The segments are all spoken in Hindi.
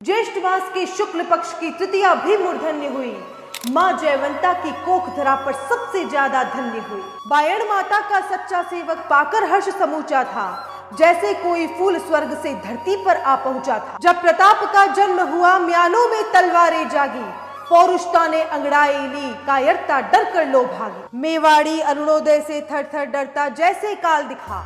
ज्येष्ठ मास के शुक्ल पक्ष की तृतीया भी मूर्धन्य हुई। माँ जयवंता की कोख धरा पर सबसे ज्यादा धन्य हुई। बायण माता का सच्चा सेवक पाकर हर्ष समूचा था, जैसे कोई फूल स्वर्ग से धरती पर आ पहुंचा था। जब प्रताप का जन्म हुआ, म्यानों में तलवारें जागी, पौरुषता ने अंगड़ाई ली, कायरता डर कर लो भागी। मेवाड़ी अरुणोदय से थर थर डरता, जैसे काल दिखा।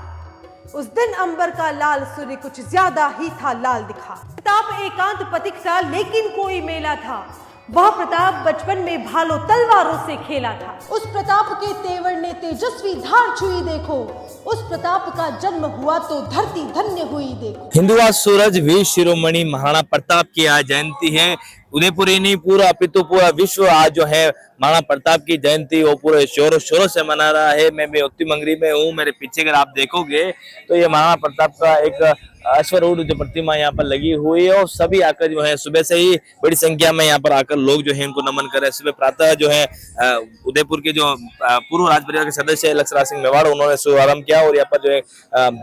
उस दिन अंबर का लाल सूर्य कुछ ज्यादा ही था लाल दिखा। प्रताप एकांत पथिक था, लेकिन कोई मेला था। वह प्रताप बचपन में भालो तलवारों से खेला था। उस प्रताप के तेवर ने तेजस्वी धार छुई देखो, उस प्रताप का जन्म हुआ तो धरती धन्य हुई देखो। हिंदुआ सूरज वीर शिरोमणि महाराणा प्रताप की आज जयंती है। उदयपुर ही नहीं, पूरा अपितु पूरा विश्व आज जो है महाराणा प्रताप की जयंती वो पूरे शोरों शोरों से मना रहा है। मैं भी उत्ती मंगरी में हूँ। मेरे पीछे अगर आप देखोगे तो ये महाराणा प्रताप का एक अश्वरूढ़ जो प्रतिमा यहाँ पर लगी हुई है, और सभी आकर जो है सुबह से ही बड़ी संख्या में यहाँ पर आकर लोग जो है इनको नमन कर रहे हैं। सुबह प्रातः जो है उदयपुर के जो पूर्व राज परिवार के सदस्य लक्ष्मणराज सिंह मेवाड़, उन्होंने शुभारंभ किया और यहाँ पर जो है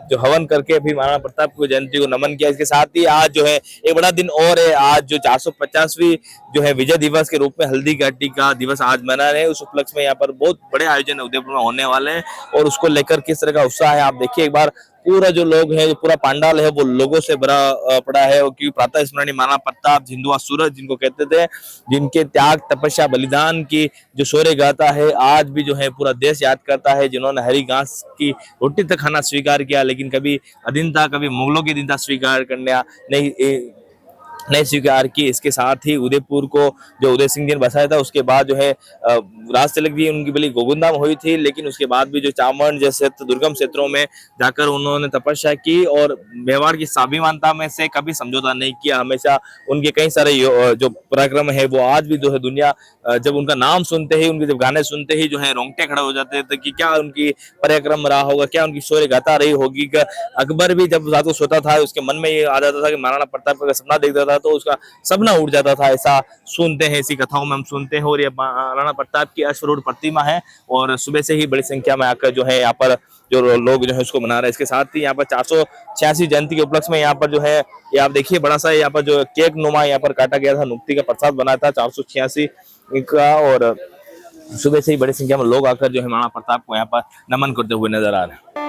जो हवन करके भी महाराणा प्रताप की जयंती को नमन किया। इसके साथ ही आज जो है एक बड़ा दिन और है। आज जो 450वीं जो है विजय दिवस के रूप में हल्दी घाटी का दिवस आज मना रहे हैं। उस उपलक्ष्य में यहाँ पर बहुत बड़े आयोजन उदयपुर में होने वाले हैं, और उसको लेकर किस तरह का उत्साह है आप देखिए एक बार। पूरा जो लोग है, जो पूरा पांडाल है, वो लोगों से भरा पड़ा है, क्योंकि प्रातः स्मरणीय महाराणा प्रताप हिंदुआ सूरज जिनको कहते थे, जिनके त्याग तपस्या बलिदान की जो शौर्य गाथा है आज भी जो है पूरा देश याद करता है। जिन्होंने हरी घास की रोटी तक खाना स्वीकार किया, लेकिन कभी अधीनता, कभी मुगलों की अधीनता स्वीकार करना नहीं स्वीकार की। इसके साथ ही उदयपुर को जो उदय सिंह जी ने बसाया था, उसके बाद जो है राज तिलक जी उनकी बलि गोविंदा में हुई थी, लेकिन उसके बाद भी जो चामंड जैसे दुर्गम क्षेत्रों में जाकर उन्होंने तपस्या की, और मेवाड़ की स्वाभिमानता में से कभी समझौता नहीं किया। हमेशा उनके कई सारे जो पराक्रम है वो आज भी जो है दुनिया जब उनका नाम सुनते ही, उनके जब गाने सुनते ही जो है रोंगटे खड़े हो जाते थे कि क्या उनकी पराक्रम रहा होगा, क्या उनकी शौर्य गाथा रही होगी। अकबर भी जब रात को सोता था, उसके मन में ये आ जाता था कि महाराणा प्रताप का सपना देखता था तो उसका सपना उड़ जाता था। ऐसा सुनते हैं, ऐसी कथाओं में हम सुनते हैं। और ये महाराणा प्रताप की अश्वरूढ़ प्रतिमा है, और सुबह से ही बड़ी संख्या में आकर जो है यहाँ पर जो लोग जो है उसको मना रहे हैं। इसके साथ ही यहाँ पर 486 जयंती के उपलक्ष्य में यहाँ पर जो है ये आप देखिए बड़ा सा यहाँ पर जो केक नुमा यहाँ पर काटा गया था, नुक्ति का प्रसाद बना था 486 का, और सुबह से ही बड़ी संख्या में लोग आकर जो है महाराणा प्रताप को यहाँ पर नमन करते हुए नजर आ रहे हैं।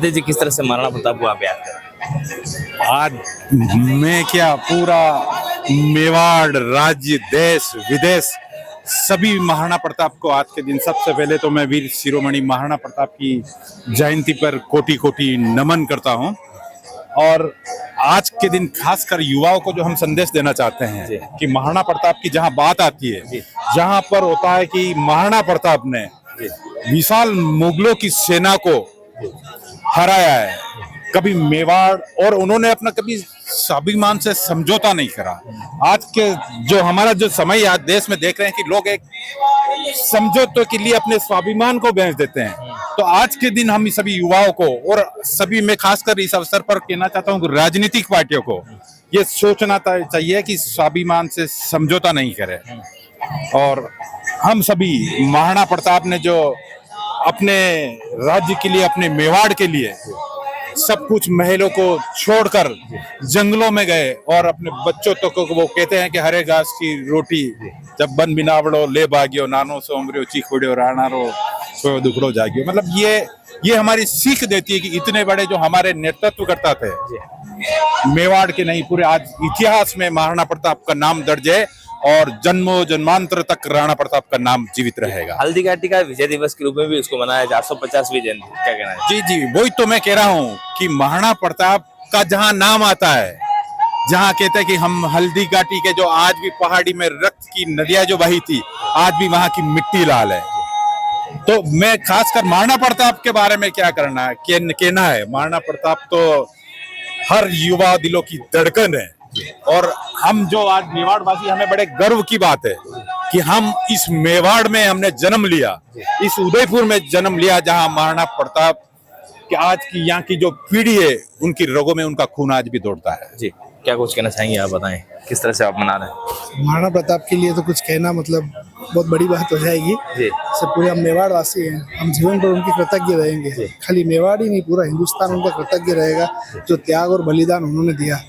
जी किस तरह से महाराणा प्रताप को आप याद करें? आज मैं क्या पूरा मेवाड़ राज्य, देश विदेश सभी महाराणा प्रताप को आज के दिन सबसे पहले तो मैं वीर शिरोमणि महाराणा प्रताप की जयंती पर कोटि कोटि नमन करता हूं। और आज के दिन खासकर युवाओं को जो हम संदेश देना चाहते हैं कि महाराणा प्रताप की जहां बात आती है, जहां पर होता है कि महाराणा प्रताप ने विशाल मुगलों की सेना को हराया है, कभी मेवाड़, और उन्होंने अपना कभी स्वाभिमान से समझौता नहीं करा। आज के जो हमारा जो समय आज देश में देख रहे हैं कि लोग एक समझौते के लिए अपने स्वाभिमान को बेच देते हैं। तो आज के दिन हम सभी युवाओं को, और सभी मैं खासकर इस अवसर पर कहना चाहता हूँ कि राजनीतिक पार्टियों को ये सोचना चाहिए कि स्वाभिमान से समझौता नहीं करें। और हम सभी महाराणा प्रताप ने जो अपने राज्य के लिए, अपने मेवाड़ के लिए सब कुछ महलों को छोड़कर जंगलों में गए, और अपने बच्चों तक को वो कहते हैं कि हरे घास की रोटी जब बन बिनावड़ो ले भाग्यो, नानो सोमरियो चीखुड़ियो राणारो सो दुखड़ो जागियो। मतलब ये हमारी सीख देती है कि इतने बड़े जो हमारे नेतृत्व करता थे मेवाड़ के नहीं, पूरे आज इतिहास में महाराणा प्रताप का नाम दर्ज है। और जन्मों जन्मांतर तक राणा प्रताप का नाम जीवित रहेगा। हल्दी घाटी का विजय दिवस के रूप में भी उसको मनाया 450वीं जयंती, क्या कहना है? जी जी, वही तो मैं कह रहा हूँ कि महाराणा प्रताप का जहाँ नाम आता है, जहाँ कहते हैं कि हम हल्दी घाटी के जो आज भी पहाड़ी में रक्त की नदियां जो बही थी, आज भी वहां की मिट्टी लाल है। तो मैं खासकर महाराणा प्रताप के बारे में क्या करना है, कहना है, महाराणा प्रताप तो हर युवा दिलों की धड़कन है। और हम जो आज मेवाड़ वासी, हमें बड़े गर्व की बात है कि हम इस मेवाड़ में हमने जन्म लिया, इस उदयपुर में जन्म लिया, जहां महाराणा प्रताप कि आज की यहाँ की जो पीढ़ी है उनकी रगों में उनका खून आज भी दौड़ता है। जी, क्या कुछ कहना चाहेंगे आप, बताएं किस तरह से आप मना रहे हैं? महाराणा प्रताप के लिए तो कुछ कहना मतलब बहुत बड़ी बात हो जाएगी। जी, सब पूरे हम मेवाड़ वासी हैं, हम जीवन भर उनके कृतज्ञ रहेंगे। खाली मेवाड़ ही नहीं, पूरा हिंदुस्तान उनका कृतज्ञ रहेगा। जो त्याग और बलिदान उन्होंने दिया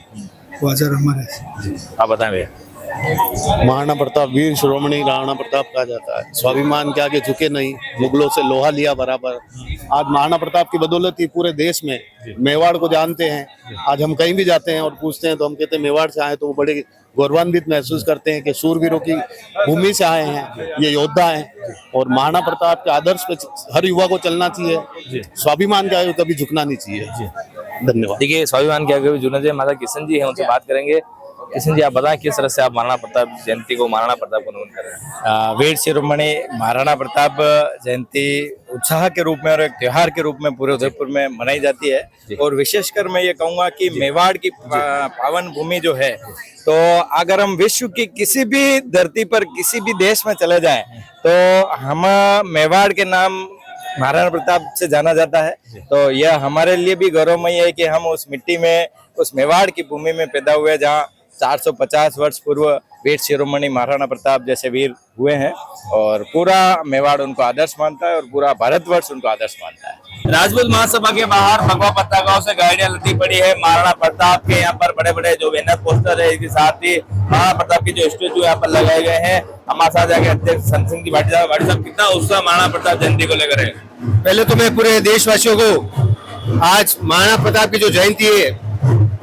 वो अजर अमर है। आप बताएं भैया। महाराणा प्रताप वीर शिरोमणि राणा प्रताप कहा जाता है। स्वाभिमान के आगे झुके नहीं, मुगलों से लोहा लिया बराबर। आज महाराणा प्रताप की बदौलत ही पूरे देश में मेवाड़ को जानते हैं। आज हम कहीं भी जाते हैं और पूछते हैं तो हम कहते हैं मेवाड़ से आए, तो वो बड़े गौरवान्वित महसूस करते हैं कि शूरवीरों की भूमि से आए हैं, ये योद्धा हैं। और महाराणा प्रताप के आदर्श पे हर युवा को चलना चाहिए, स्वाभिमान के आगे कभी झुकना नहीं चाहिए। धन्यवाद। देखिए, स्वाभिमान के आगे भी जुड़ना चाहिए। माता किशन जी हैं, उनसे बात करेंगे। किशन जी, आप बताएं किस तरह से आप महाराणा प्रताप जयंती को, महाराणा प्रताप को नमन कर रहे हैं? वीर शिरोमणि महाराणा प्रताप जयंती उत्साह के रूप में और एक त्योहार के रूप में पूरे उदयपुर में मनाई जाती है। और विशेषकर मैं ये कहूँगा कि मेवाड़ की पावन भूमि जो है, तो अगर हम विश्व की किसी भी धरती पर किसी भी देश में चले जाएं तो हम मेवाड़ के नाम महाराणा प्रताप से जाना जाता है। तो यह हमारे लिए भी गौरवमय है कि हम उस मिट्टी में, उस मेवाड़ की भूमि में पैदा हुए, जहाँ 450 वर्ष पूर्व वीर शिरोमणि महाराणा प्रताप जैसे वीर हुए हैं। और पूरा मेवाड़ उनको आदर्श मानता है और पूरा भारतवर्ष उनको आदर्श मानता है। राजपूत महासभा के बाहर भगवा पत्ता गांव से गाड़ियां लदी पड़ी है। महाराणा प्रताप के यहाँ पर बड़े बड़े जो बैनर पोस्टर है, इसके साथ ही महाराणा प्रताप के जो स्टेचू यहाँ पर लगाए गए हैं। हमारे साथ जाके अध्यक्ष संत सिंह जी भाटी साहब, कितना उत्साह महाराणा प्रताप जयंती को लेकर है? पहले तो मैं पूरे देशवासियों को आज महाराणा प्रताप की जो जयंती है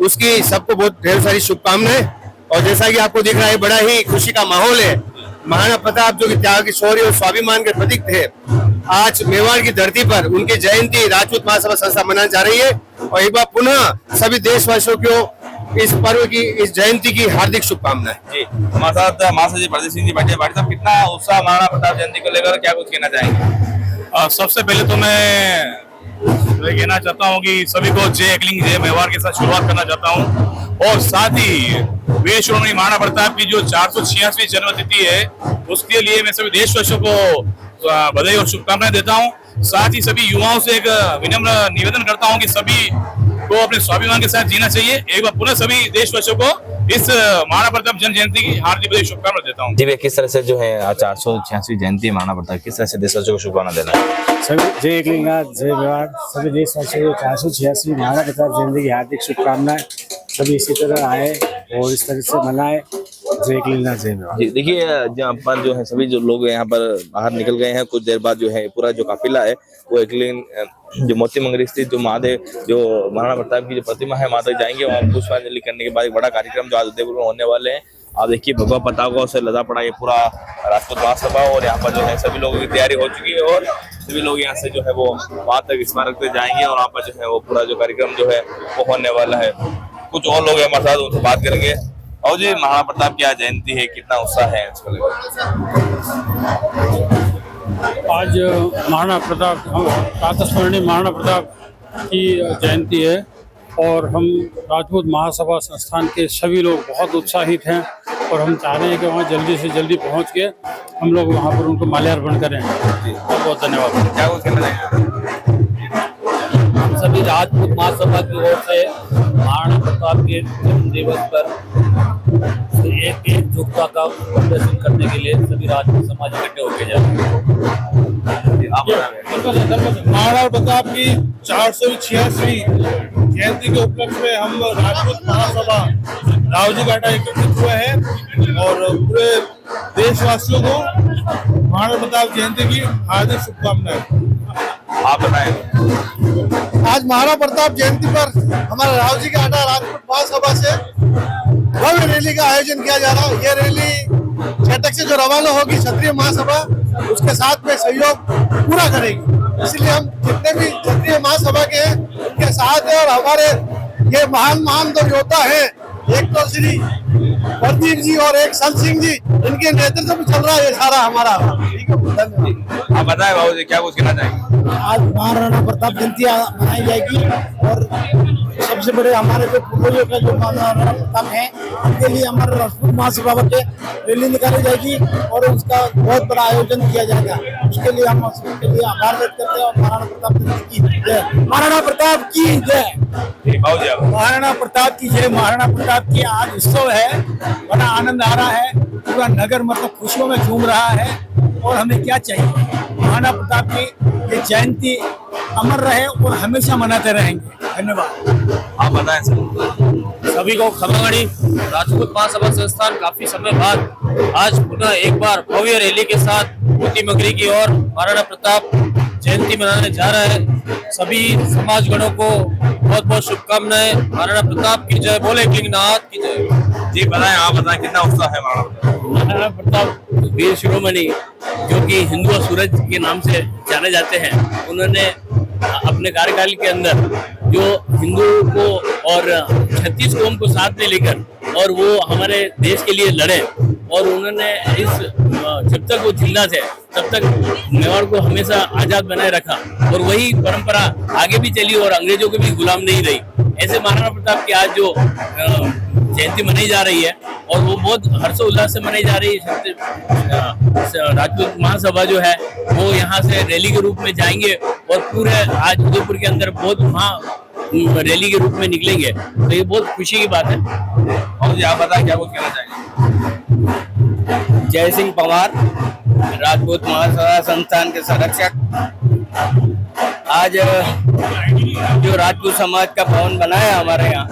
उसकी सबको बहुत ढेर सारी शुभकामनाएं। और जैसा कि आपको दिख रहा है, बड़ा ही खुशी का माहौल है। महाराणा प्रताप जो कि त्याग, शौर्य और स्वाभिमान के प्रतीक थे, आज मेवाड़ की धरती पर उनकी जयंती राजपूत महासभा संस्था मनाने जा रही है। और एक बार पुनः सभी देशवासियों को इस पर्व की, इस जयंती की हार्दिक शुभकामनाएं। जी, हमारे साथ महासचिव प्रदीप सिंह जी भाटी साहब, कितना उत्साह महाराणा प्रताप जयंती को लेकर, क्या कुछ कहना चाहेंगे? सबसे पहले तो मैं कहना चाहता हूँ कि सभी को जय एकलिंग जय मेवाड़ के साथ शुरुआत करना चाहता हूँ। और साथ ही वीर शिरोमणि महाराणा प्रताप की जो 486वीं जन्मतिथि है, उसके लिए मैं सभी देशवासियों को बधाई और शुभकामनाएं देता हूँ। साथ ही सभी युवाओं से एक विनम्र निवेदन करता हूँ कि सभी को अपने स्वाभिमान के साथ जीना चाहिए। एक बार पुनः सभी देशवासियों को इस महाराणा प्रताप जन्म जयंती की हार्दिक बधाई शुभकामनाएं देता हूँ। जी, किस तरह से जो है 486वीं जयंती है महाराणा प्रताप, किस तरह से देशवासियों को शुभकामना देना है? सभी जय एकलिंगा जय मेवाड़, सभी देशवासियों को 486वीं महाराणा प्रताप जयंती की हार्दिक शुभकामनाएं। सभी इसी तरह आए और इस तरह से मनाए। जय एकलिंगा जय मेवाड़। जी, देखिए, जहाँ पर जो है सभी जो लोग यहाँ पर बाहर निकल गए हैं। कुछ देर बाद जो है पूरा जो काफिला है वो एकलिंग जो मोती मंगरी स्थित जो महादेव, जो महाराणा प्रताप की जो प्रतिमा है, वहां तक जाएंगे। वहाँ पुष्पांजलि करने के बाद एक बड़ा कार्यक्रम जो आज उदयपुर में होने वाले हैं। आप देखिए, भगवा पताकों से लदा पड़ा ये पूरा राजपूत महासभा। और यहाँ पर जो है सभी लोगों की तैयारी हो चुकी है और सभी लोग यहाँ से जो है वो वहां तक स्मारक पे जाएंगे और वहाँ पर जो है वो पूरा जो कार्यक्रम जो है वो होने वाला है। कुछ और लोग हमारे साथ उनसे बात करेंगे। और जी, महाराणा प्रताप की आज जयंती है, कितना उत्साह है इसको लेकर? आज महाराणा प्रताप, प्रातस्मरणीय महाराणा प्रताप की जयंती है और हम राजपूत महासभा संस्थान के सभी लोग बहुत उत्साहित हैं। और हम चाह रहे हैं कि वहाँ जल्दी से जल्दी पहुँच के हम लोग वहाँ पर उनको माल्यार्पण करें। बहुत बहुत धन्यवाद। क्या कुछ कहना चाहेंगे? हम सभी राजपूत महासभा की ओर से महाराणा प्रताप के जन्म दिवस पर एकजुटता का प्रदर्शन करने के लिए सभी राजपूत समाज इकट्ठे होके जा रहे हैं। महाराणा प्रताप की 486वीं जयंती के उपलक्ष्य में हम राजपूत महासभा रावजी घाटा एकत्रित हुए हैं और पूरे देशवासियों को महाराणा प्रताप जयंती की हार्दिक शुभकामनाएं। आप बताएं। आज महाराणा प्रताप जयंती पर हमारा रावजी घाटा राजपूत महासभा से भव्य रैली का आयोजन किया जा रहा है। ये रैली चेतक से जो रवाना होगी क्षत्रिय महासभा उसके साथ में सहयोग पूरा करेगी। इसलिए हम जितने भी क्षत्रिय महासभा के हैं उनके साथ है। और हमारे ये महान जो योद्धा है, एक तो श्री प्रदीप जी और एक संत सिंह जी, इनके नेतृत्व में चल रहा है ये सारा हमारा। ठीक है, धन्यवाद। आप बताएं बाबू जी, क्या कुछ कहना चाहेंगे? आज महाराणा प्रताप जयंती मनाई जाएगी और सबसे बड़े हमारे जो पूर्वजों का जो महाराणा प्रताप है उनके लिए हमारे राजपूत महासभा के रैली निकाली जाएगी और उसका बहुत बड़ा आयोजन किया जाएगा। उसके लिए हम उसके लिए आभार व्यक्त करते हैं और महाराणा प्रताप की जय। महाराणा प्रताप की जय। बाबू जी महाराणा प्रताप की जय। महाराणा प्रताप की आज उत्सव है, बड़ा आनंद आ रहा है, पूरा नगर मतलब खुशियों में झूम रहा है। और हमें क्या चाहिए, महाराणा प्रताप की ये जयंती अमर रहे और हमेशा मनाते रहेंगे। धन्यवाद। आप बताएं सर। सभी को खमागणी राजपूत महासभा संस्थान काफी समय बाद आज पुनः एक बार भव्य रैली के साथ मोती मगरी की ओर महाराणा प्रताप जयंती मनाने जा रहा है। सभी समाजगणों को बहुत बहुत शुभकामनाएं। महाराणा प्रताप की जय। बोले किंगनाथ की जय। जी बताएं, आप बताएं कितना उत्साह है महाराणा प्रताप वीर शिरोमणि जो कि हिंदू और सूरज के नाम से जाने जाते हैं, उन्होंने अपने कार्यकाल के अंदर जो हिंदू को और 36 कौम को साथ में लेकर और वो हमारे देश के लिए लड़े और उन्होंने जब तक वो जिंदा थे तब तक मेवाड़ को हमेशा आजाद बनाए रखा और वही परंपरा आगे भी चली और अंग्रेजों को भी गुलाम नहीं रही। ऐसे महाराणा प्रताप की आज जो जयंती मनाई जा रही है और वो बहुत हर्षोल्लास से मनाई जा रही है। राजपूत महासभा जो है वो यहाँ से रैली के रूप में जाएंगे और पूरे आज उदयपुर के अंदर बहुत वहाँ रैली के रूप में निकलेंगे, तो ये बहुत खुशी की बात है। और जी आप बताएं क्या कुछ कहना चाहेंगे? जय सिंह पंवार, राजपूत महासभा संस्थान के संरक्षक। आज जो राजपूत समाज का भवन बना है हमारे यहाँ,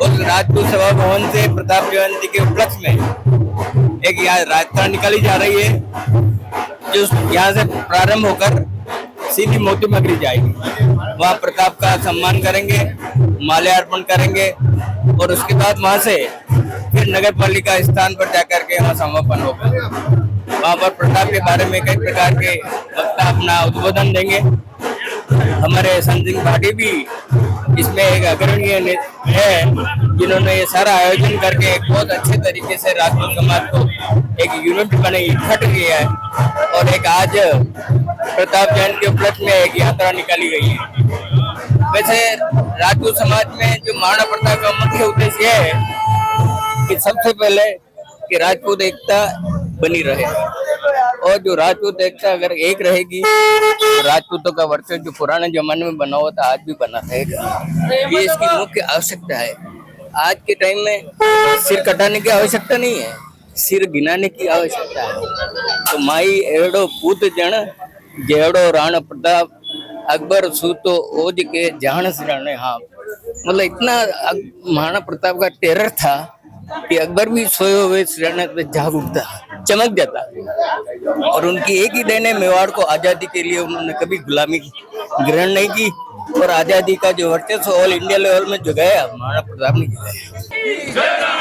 उस राजपूत सभा भवन से प्रताप जयंती के उपलक्ष्य में एक यहाँ यात्रा निकाली जा रही है जो यहाँ से प्रारंभ होकर सीधी मोती मगरी जाएगी। वहाँ प्रताप का सम्मान करेंगे, माल्यार्पण करेंगे और उसके बाद वहाँ से फिर नगर पालिका स्थान पर जाकर के वहाँ समापन होगा। वहाँ पर प्रताप के बारे में कई प्रकार के वक्ता अपना उद्बोधन देंगे। हमारे संत सिंह भाटी भी इसमें एक अग्रणीय है जिन्होंने ये सारा आयोजन करके एक बहुत अच्छे तरीके से राजपूत समाज को एक यूनिट बने इकट्ठ किया है और एक आज प्रताप जयंती के उपलक्ष्य में एक यात्रा निकाली गई है। वैसे राजपूत समाज में जो महाराणा प्रताप का मुख्य उद्देश्य है कि सबसे पहले कि राजपूत एकता बनी रहे और जो राजपूत एकता अगर एक रहेगी तो राजपूतों का वर्चस्व जो पुराने जमाने में बना हुआ था आज भी बना रहेगा। ये इसकी मुख्य आवश्यकता है। आज के टाइम में सिर कटाने की आवश्यकता नहीं है, सिर गिनाने की आवश्यकता है। तो माई एड़ो पूत जन जेड़ो राणा प्रताप अकबर सूतो ओज के जान सिराने। हाँ, मतलब इतना महाराणा प्रताप का टेरर था कि अकबर भी सोए हुए सिराने पे जाग उठता, चमक जाता। और उनकी एक ही देन है, मेवाड़ को आजादी के लिए उन्होंने कभी गुलामी ग्रहण नहीं की और आजादी का जो वर्चस्व ऑल इंडिया लेवल में जगाया महाराणा प्रताप ने जगाया।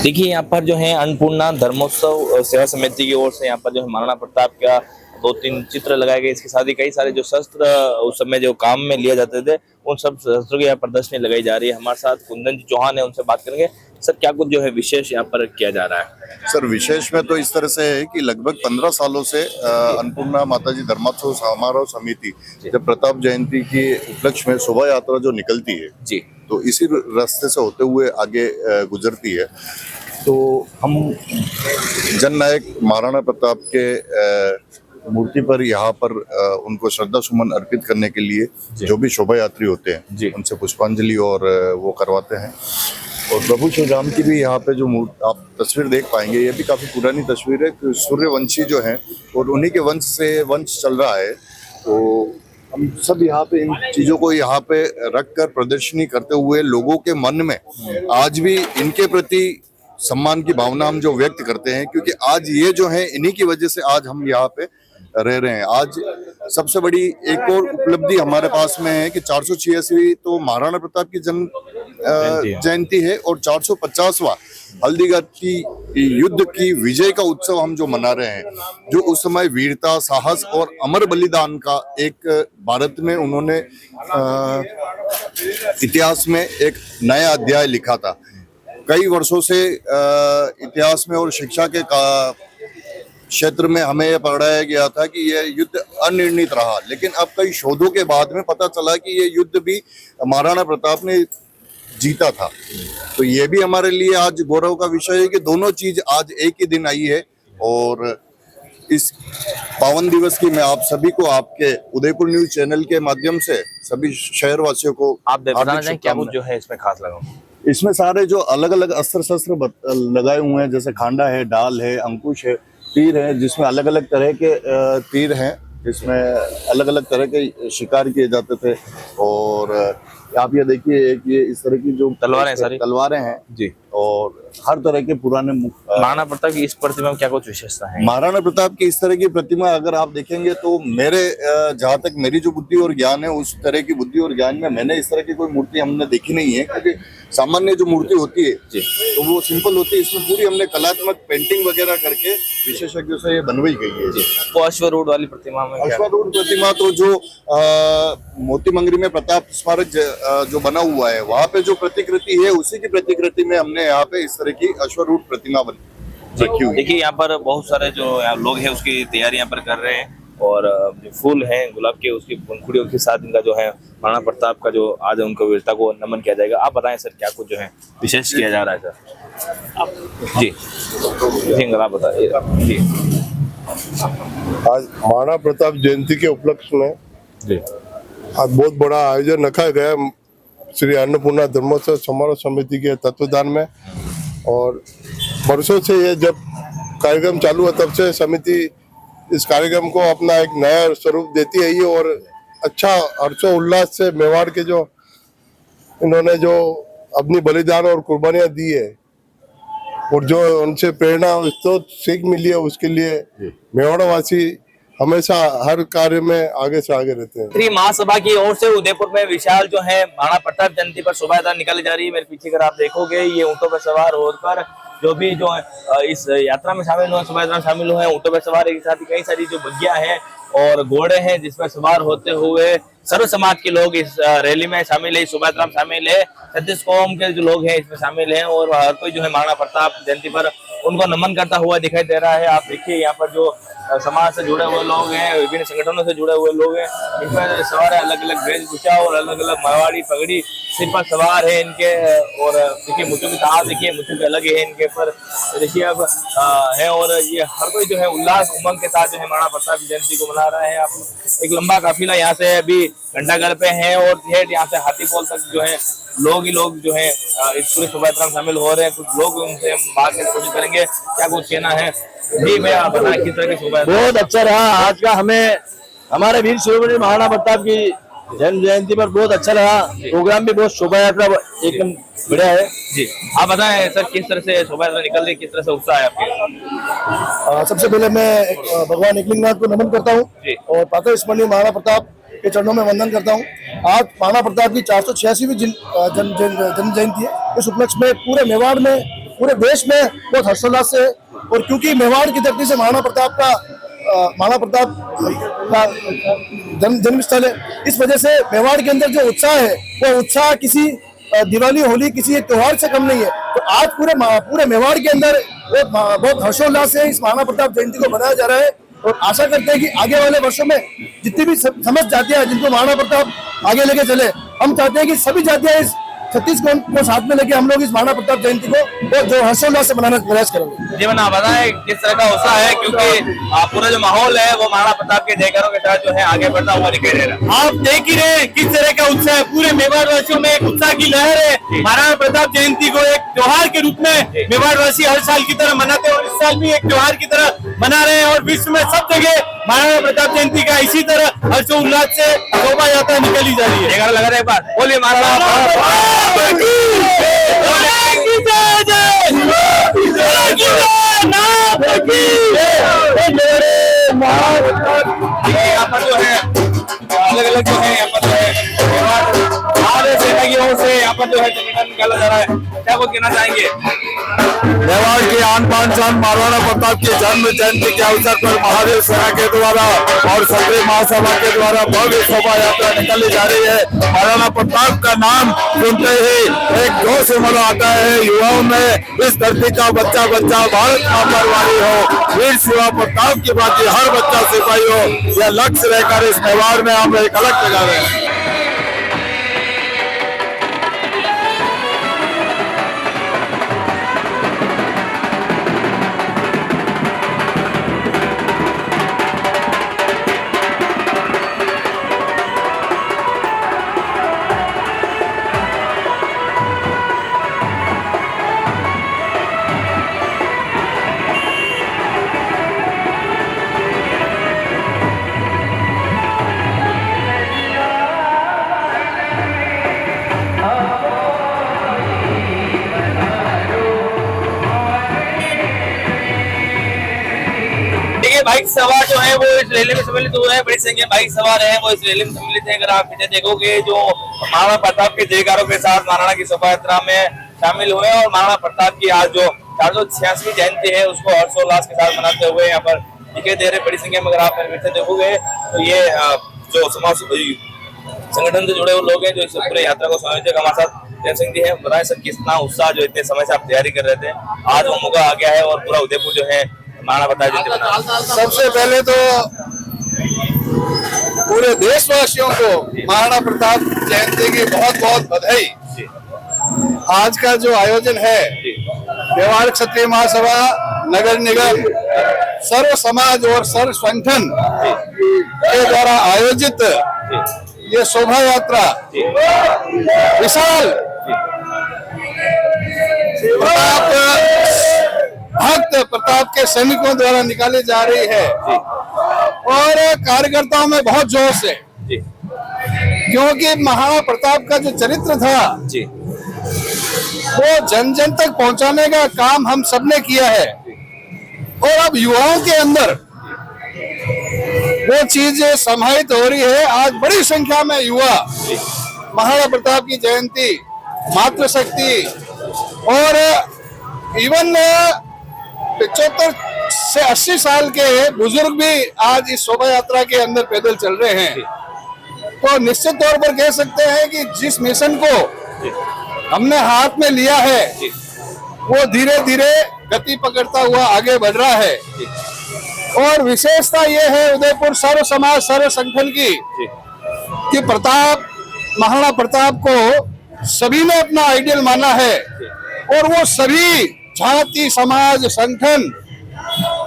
देखिए यहाँ पर जो है अन्नपूर्णा धर्मोत्सव सेवा समिति की ओर से यहाँ पर जो है महाराणा प्रताप का 2-3 चित्र लगाए गए। इसके साथ ही कई सारे जो शस्त्र उस समय जो काम में लिए जाते थे उन सब शस्त्रों की यहाँ प्रदर्शनी लगाई जा रही है। हमारे साथ कुंदन जी चौहान है, उनसे बात करेंगे। सर क्या कुछ जो है विशेष यहाँ पर किया जा रहा है? सर विशेष में तो इस तरह से है कि लगभग 15 सालों से अन्नपूर्णा माताजी धर्मोत्सव समारोह समिति जब प्रताप जयंती के उपलक्ष्य में शोभा यात्रा जो निकलती है जी, तो इसी रास्ते से होते हुए आगे गुजरती है। तो हम जननायक महाराणा प्रताप के मूर्ति पर यहाँ पर उनको श्रद्धा सुमन अर्पित करने के लिए जो भी शोभा यात्री होते हैं उनसे पुष्पांजलि और वो करवाते हैं। और प्रभु श्री राम की भी यहाँ पे जो आप तस्वीर देख पाएंगे, ये भी काफी पुरानी तस्वीर है। सूर्यवंशी जो है और उन्हीं के वंश से वंश चल रहा है। तो हम सब यहाँ पे इन चीजों को यहाँ पे रख कर प्रदर्शनी करते हुए लोगों के मन में आज भी इनके प्रति सम्मान की भावना हम जो व्यक्त करते हैं, क्योंकि आज ये जो है इन्हीं की वजह से आज हम यहाँ पे रह रहे हैं। आज सबसे बड़ी एक और उपलब्धि हमारे पास में है कि 486वीं तो महाराणा प्रताप की जन्म जयंती है और 450वां हल्दीघाटी की युद्ध की विजय का उत्सव हम जो मना रहे हैं, जो उस समय वीरता, साहस और अमर बलिदान का एक भारत में उन्होंने इतिहास में एक नया अध्याय लिखा था। कई वर्षों से इतिहास में और शिक्षा के क्षेत्र में हमें यह पढ़ाया गया था कि यह युद्ध अनिर्णित रहा, लेकिन अब कई शोधों के बाद में पता चला कि यह युद्ध भी महाराणा प्रताप ने जीता था। तो ये भी हमारे लिए आज गौरव का विषय है कि दोनों चीज आज एक ही दिन आई है। और इस पावन दिवस की मैं आप सभी को आपके उदयपुर न्यूज चैनल के माध्यम से सभी शहरवासियों को आप बताना चाहें क्या कुछ जो है इसमें खास लगा? इसमें सारे जो अलग अलग अस्त्र शस्त्र लगाए हुए हैं, जैसे खांडा है, डाल है, अंकुश है, तीर है, जिसमें अलग अलग तरह के तीर हैं, जिसमें अलग अलग तरह के शिकार किए जाते थे। और आप ये देखिए कि ये इस तरह की जो तलवारें हैं जी, और हर तरह के पुराने महाराणा प्रताप की इस प्रतिमा में क्या कुछ विशेषता है? महाराणा प्रताप की इस तरह की प्रतिमा अगर आप देखेंगे तो मेरे जहाँ तक मेरी जो बुद्धि और ज्ञान है, उस तरह की बुद्धि और ज्ञान में मैंने इस तरह की कोई मूर्ति हमने देखी नहीं है। क्योंकि सामान्य जो मूर्ति होती है तो वो सिंपल होती है, इसमें पूरी हमने कलात्मक पेंटिंग वगैरह करके विशेषज्ञों से ये बनवाई गई है। वो अश्वरूढ़ वाली प्रतिमा में अश्वरूढ़ प्रतिमा तो जो मोती मंगरी में प्रताप स्मारक जो बना हुआ है, वहाँ पे जो प्रतिकृति है उसी की प्रतिकृति में हमने यहाँ पे इस तरह की अश्वरूढ़ प्रतिमा रखी हुई। देखिए यहाँ पर बहुत सारे जो लोग हैं उसकी तैयारी यहाँ पर कर रहे हैं, और जो फूल हैं गुलाब के उसकी पंखुड़ियों के साथ इनका जो है महाराणा प्रताप का जो आज उनको वीरता को नमन किया जाएगा। आप बताएं सर क्या कुछ जो है विशेष किया जा रहा है सर? जी आप बताइए जी। आज महाराणा प्रताप जयंती के उपलक्ष्य में आज बहुत बड़ा आयोजन रखा गया श्री अन्नपूर्णा धर्मोत्सव समारोह समिति के तत्वाधान में। और वर्षों से ये जब कार्यक्रम चालू है तब से समिति इस कार्यक्रम को अपना एक नया स्वरूप देती है और अच्छा हर्षोल्लास से मेवाड़ के जो इन्होंने जो अपनी बलिदान और कुर्बानियां दी है और जो उनसे प्रेरणा तो सीख मिली है, उसके लिए मेवाड़वासी हमेशा हर कार्य में आगे से आगे रहते हैं। श्री महासभा की ओर से उदयपुर में विशाल जो है महाराणा प्रताप जयंती पर शोभा यात्रा निकाली जा रही है। मेरे पीछे अगर आप देखोगे ये ऊंटों पर सवार होकर जो भी जो इस यात्रा में शामिल हुए, शोभा यात्रा में शामिल हुए, ऊंटों पर सवार एक साथ ही कई सारी जो बग्गियां हैं और घोड़े हैं जिसमें सवार होते हुए सर्व समाज के लोग इस रैली में शामिल है, इस शोभा यात्रा में शामिल है। 36 कौम के जो लोग हैं इसमें शामिल हैं और हर कोई जो है महाराणा प्रताप जयंती पर उनको नमन करता हुआ दिखाई दे रहा है। आप देखिए यहाँ पर जो समाज से जुड़े हुए लोग हैं, विभिन्न संगठनों से जुड़े हुए लोग हैं, इनमें सवार है अलग अलग वेशभूषा और अलग अलग मारवाड़ी पगड़ी सिर पर सवार है इनके। और देखिए मुझे भी कहा, देखिए मुझे भी अलग है इनके पर, देखिए अब है। और ये हर कोई जो है उल्लास उमंग के साथ जो है महाराणा प्रताप जयंती को मना रहा है। आप एक लंबा काफिला यहाँ से अभी घंटाघर पे है और यहाँ से हाथीपोल तक जो है लोग ही लोग जो है इस पूरे शोभा यात्रा में शामिल हो रहे हैं। कुछ लोग उनसे हम बात करने की कोशिश करेंगे क्या कुछ कहना है। जी भैया आप बताएं किस तरह की शोभा यात्रा? बहुत अच्छा रहा आज का, हमें हमारे वीर शिरोमणि महाराणा प्रताप की जन्म जयंती पर बहुत अच्छा रहा। प्रोग्राम भी बहुत शोभा यात्रा एकदम बढ़िया है। जी आप बताएं सर किस तरह से शोभा यात्रा निकल रही, किस तरह से उत्साह है आपके? सबसे पहले मैं भगवान एकलिंगनाथ को नमन करता हूँ और प्रातः स्मरणीय महाराणा प्रताप के चरणों में वंदन करता हूँ। आज महाराणा प्रताप की 486वीं जन्म जयंती है। इस उपलक्ष्य में पूरे मेवाड़ में, पूरे देश में बहुत हर्षोल्लास से, और क्योंकि मेवाड़ की धरती से महाराणा प्रताप का जन्म स्थल है, इस वजह से मेवाड़ के अंदर जो उत्साह है वो उत्साह किसी दिवाली होली किसी एक त्योहार से कम नहीं है। तो आज पूरे मेवाड़ के अंदर बहुत हर्षोल्लास से इस महाराणा प्रताप जयंती को मनाया जा रहा है। और आशा करते हैं कि आगे वाले वर्षों में जितनी भी समस्त जातियां हैं जिनको महाराणा प्रताप आगे लेके चले, हम चाहते हैं कि सभी जातियां इस 36 कौम को साथ में लेके हम लोग इस महाराणा प्रताप जयंती को जो हर्षोल्लास से मनाने का प्रयास करेंगे। जी मैंने बताया किस तरह का उत्साह है, क्योंकि पूरा जो माहौल है वो महाराणा प्रताप के जयकारों के साथ जो है आगे बढ़ता हुआ दिखाई दे रहा है। आप देख ही रहे किस तरह का उत्साह है, पूरे मेवाड़वासियों में एक उत्साह की लहर है। महाराणा प्रताप जयंती को एक त्योहार के रूप में मेवाड़वासी हर साल की तरह मनाते हैं और इस साल भी एक त्योहार की तरह मना रहे हैं। और विश्व में सब जगह महाराणा प्रताप जयंती का इसी तरह हर्षोल्लास से शोभा यात्रा निकली जा रही है। लगा रहा है एक बार बोलिए महाराणा यहाँ पर जो है अलग अलग जो है यहाँ पर जो है भारतीय सेना की ओर से यहाँ पर जो है झंडा निकाला जा रहा है। क्या वो कहना चाहेंगे? मेवाड़ के आन बान शान महाराणा प्रताप की जन्म जयंती के अवसर पर महादेव सेना के द्वारा और क्षत्रिय महासभा के द्वारा भव्य शोभा यात्रा निकाली जा रही है। महाराणा प्रताप का नाम सुनते ही एक जोश उमड़ आता है युवाओं में। इस धरती का बच्चा बच्चा भारत मां पर वाली हो, वीर शिवा प्रताप की बात हर बच्चा सिपाही हो, यह लक्ष्य रहकर इस मेवाड़ में हम एक अलग लगा रहे हैं। बाइक सवार जो है वो इस रैली में सम्मिलित हुए हैं। बड़ी संख्या बाइक सवार है वो इस रैली में सम्मिलित है। अगर आप पीछे देखोगे जो महाराणा प्रताप के जयकारों के साथ महाराणा की शोभा यात्रा में शामिल हुए और महाराणा प्रताप की आज जो 486वीं जयंती है उसको हर्षोल्लास के साथ मनाते हुए यहाँ पर दिखाई दे रहे। बड़ी संख्या में अगर आप पीछे देखोगे तो ये जो समाज संगठन से जुड़े हुए लोग हैं जो इस पूरे यात्रा को संयोजक हमारे साथ जय सिंह जी है। बताएं सर कितना उत्साह जो इतने समय से आप तैयारी कर रहे थे, आज वो मौका आ गया है और पूरा उदयपुर जो है महाराणा प्रताप जयंती मना। सबसे पहले तो पूरे देशवासियों को महाराणा प्रताप जयंती की बहुत बहुत बधाई। आज का जो आयोजन है मेवाड़ क्षत्रिय महासभा नगर निगम सर्व समाज और सर्व संगठन के द्वारा आयोजित ये शोभा यात्रा विशाल प्रताप भक्त प्रताप के सैनिकों द्वारा निकाली जा रही है और कार्यकर्ताओं में बहुत जोश है क्योंकि महाराणा प्रताप का जो चरित्र था वो जन जन तक पहुंचाने का काम हम सबने किया है और अब युवाओं के अंदर वो चीज समाहित हो रही है। आज बड़ी संख्या में युवा महाराणा प्रताप की जयंती, मातृशक्ति और इवन 75 से 80 साल के बुजुर्ग भी आज इस शोभा यात्रा के अंदर पैदल चल रहे हैं। तो निश्चित तौर पर कह सकते हैं कि जिस मिशन को हमने हाथ में लिया है वो धीरे धीरे गति पकड़ता हुआ आगे बढ़ रहा है और विशेषता ये है उदयपुर सर्व समाज सर्व संगठन की कि प्रताप महाराणा प्रताप को सभी ने अपना आइडियल माना है और वो सभी जाति समाज संगठन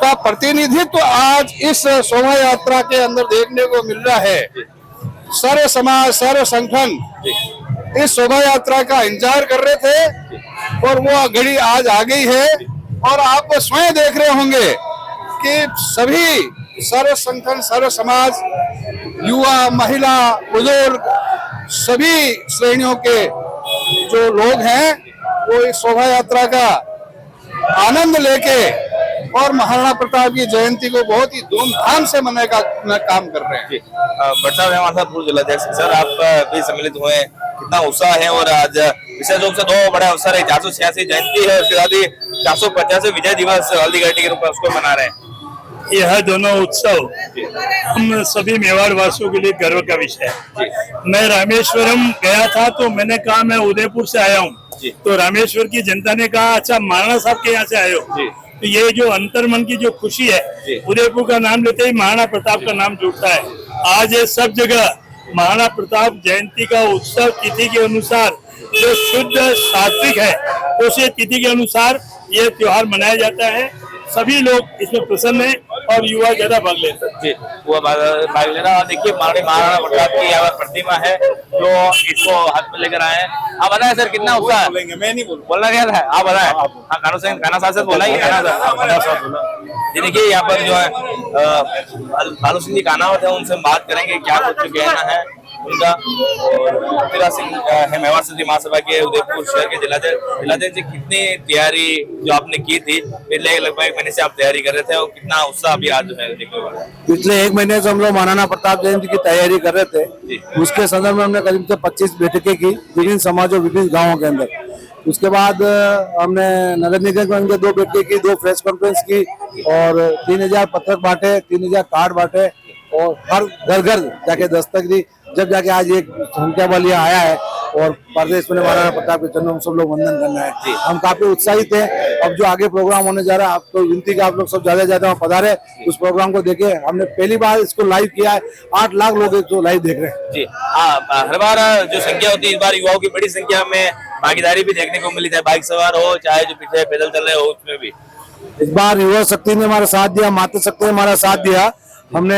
का प्रतिनिधित्व आज इस शोभा यात्रा के अंदर देखने को मिल रहा है। सर्व समाज सर्व संगठन इस शोभा यात्रा का इंतजार कर रहे थे और वो घड़ी आज आ गई है और आप स्वयं देख रहे होंगे कि सभी सर्व संगठन सर्व समाज युवा महिला बुजुर्ग सभी श्रेणियों के जो लोग हैं वो इस शोभा यात्रा का आनंद लेके और महाराणा प्रताप की जयंती को बहुत ही धूमधाम से मनाने का काम कर रहे हैं। बच्चा हमारे साथ पूर्व जिलाध्यक्ष सर आप भी सम्मिलित हुए, कितना उत्साह है और आज विशेष रूप से 2 बड़े अवसर है, 486 जयंती है उसके साथ ही 450 विजय दिवस हल्दी घाटी के रूप में उसको मना रहे हैं। यह दोनों उत्सव हम सभी मेवाड़ वासियों के लिए गर्व का विषय है। मैं रामेश्वरम गया था तो मैंने कहा मैं उदयपुर से आया हूँ, तो रामेश्वर की जनता ने कहा अच्छा महाराणा साहब के यहाँ से आए हो। तो ये जो अंतर्मन की जो खुशी है उदयपुर का नाम लेते ही महाराणा प्रताप का नाम जुड़ता है। आज ये सब जगह महाराणा प्रताप जयंती का उत्सव तिथि के अनुसार जो शुद्ध सात्विक है उसी तिथि के अनुसार ये त्योहार मनाया जाता है। सभी लोग इसमें प्रसन्न हैं और युवा ज्यादा भाग लेते हैं। वो भाग ले रहा। देखिए महाराणा प्रताप की यहाँ पर प्रतिमा है जो इसको हाथ में लेकर आए हैं। आप बताएं सर कितना उत्साह है? मैं नहीं बोलना क्या था आप बताएं। हाँ काना साहब से बोला ही देखिए यहाँ पर जो है भानु सिंह जी कानावत है उनसे बात करेंगे क्या कुछ कहना है उनका, और पृथ्वीराज सिंह है मेवाड़ क्षत्रिय महासभा के उदयपुर शहर के जिलाध्यक्ष जी, कितनी तैयारी जो आपने की थी पिछले लगभग एक महीने से आप तैयारी कर रहे थे, और कितना उत्साह अभी आज जो है देखने को मिला? पिछले एक महीने से हम लोग महाराणा प्रताप जयंती की तैयारी कर रहे थे। उसके संदर्भ में हमने करीब से 25 बैठकें की विभिन्न समाजों विभिन्न गाँवों के अंदर। उसके बाद हमने नगर निगम के अंदर 2 बैठकें की, 2 प्रेस कॉन्फ्रेंस की, और 3000 पत्रक बांटे, 3000 कार्ड बांटे, और हर घर घर जाके दस्तक दी। जब जाके आज एक संख्या बल यहाँ आया है और प्रदेश में महाराणा प्रताप के जन्म सब लोग वंदन करना है। हम काफी उत्साहित हैं। अब जो आगे प्रोग्राम होने जा रहा है, आपको विनती का आप लोग सब ज्यादा पधारे, उस प्रोग्राम को देखे। हमने पहली बार इसको लाइव किया है, 8 लाख लोग इसको लाइव देख रहे हैं। जी हाँ, हर बार जो संख्या होती है, इस बार युवाओं की बड़ी संख्या में भागीदारी भी देखने को मिली, चाहे बाइक सवार हो, चाहे जो पीछे पैदल चल रहे हो, उसमें भी इस बार युवा शक्ति ने हमारा साथ दिया, मातृ शक्ति ने हमारा साथ दिया। हमने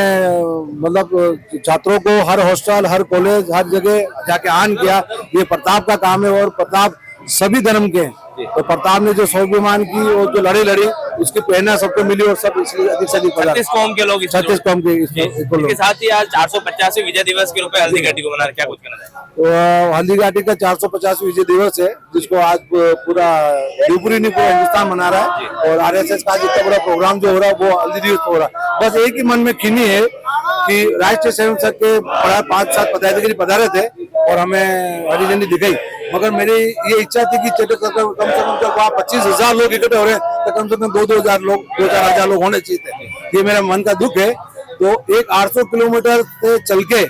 मतलब छात्रों को हर हॉस्टल, हर कॉलेज, हर जगह जाके आन किया। ये प्रताप का काम है, और प्रताप सभी धर्म के हैं। तो प्रताप ने जो स्वाभिमान की और जो लड़ी उसकी प्रेरणा सबको मिली, और सब इसलिए अधिक से अधिक 36 कौम के लोग, 36 कौम के इसके साथ ही आज 450वें विजय दिवस के रूप में हल्दी घाटी को मना रहे, क्या कुछ कहना चाहिए? तो हल्दी घाटी का 450 विजय दिवस है, जिसको आज पूरा शिवपुरी नहीं पूरा हिंदुस्तान मना रहा है। और RSS का जितना बड़ा प्रोग्राम जो हो रहा है वो हल्दी दिवस हो रहा है। बस एक ही मन में खिनी है कि राष्ट्रीय स्वयं सेवक के 5-7 पदाधिकारी पधारे थे और हमें हरी झंडी दिखाई, मगर मेरी ये इच्छा थी कि कम से कम जब वहाँ 25,000 लोग इकट्ठे हो रहे हैं तो कम से कम 2-4 हजार लोग होने चाहिए थे। ये मेरा मन का दुख है। तो एक 800 किलोमीटर से चल के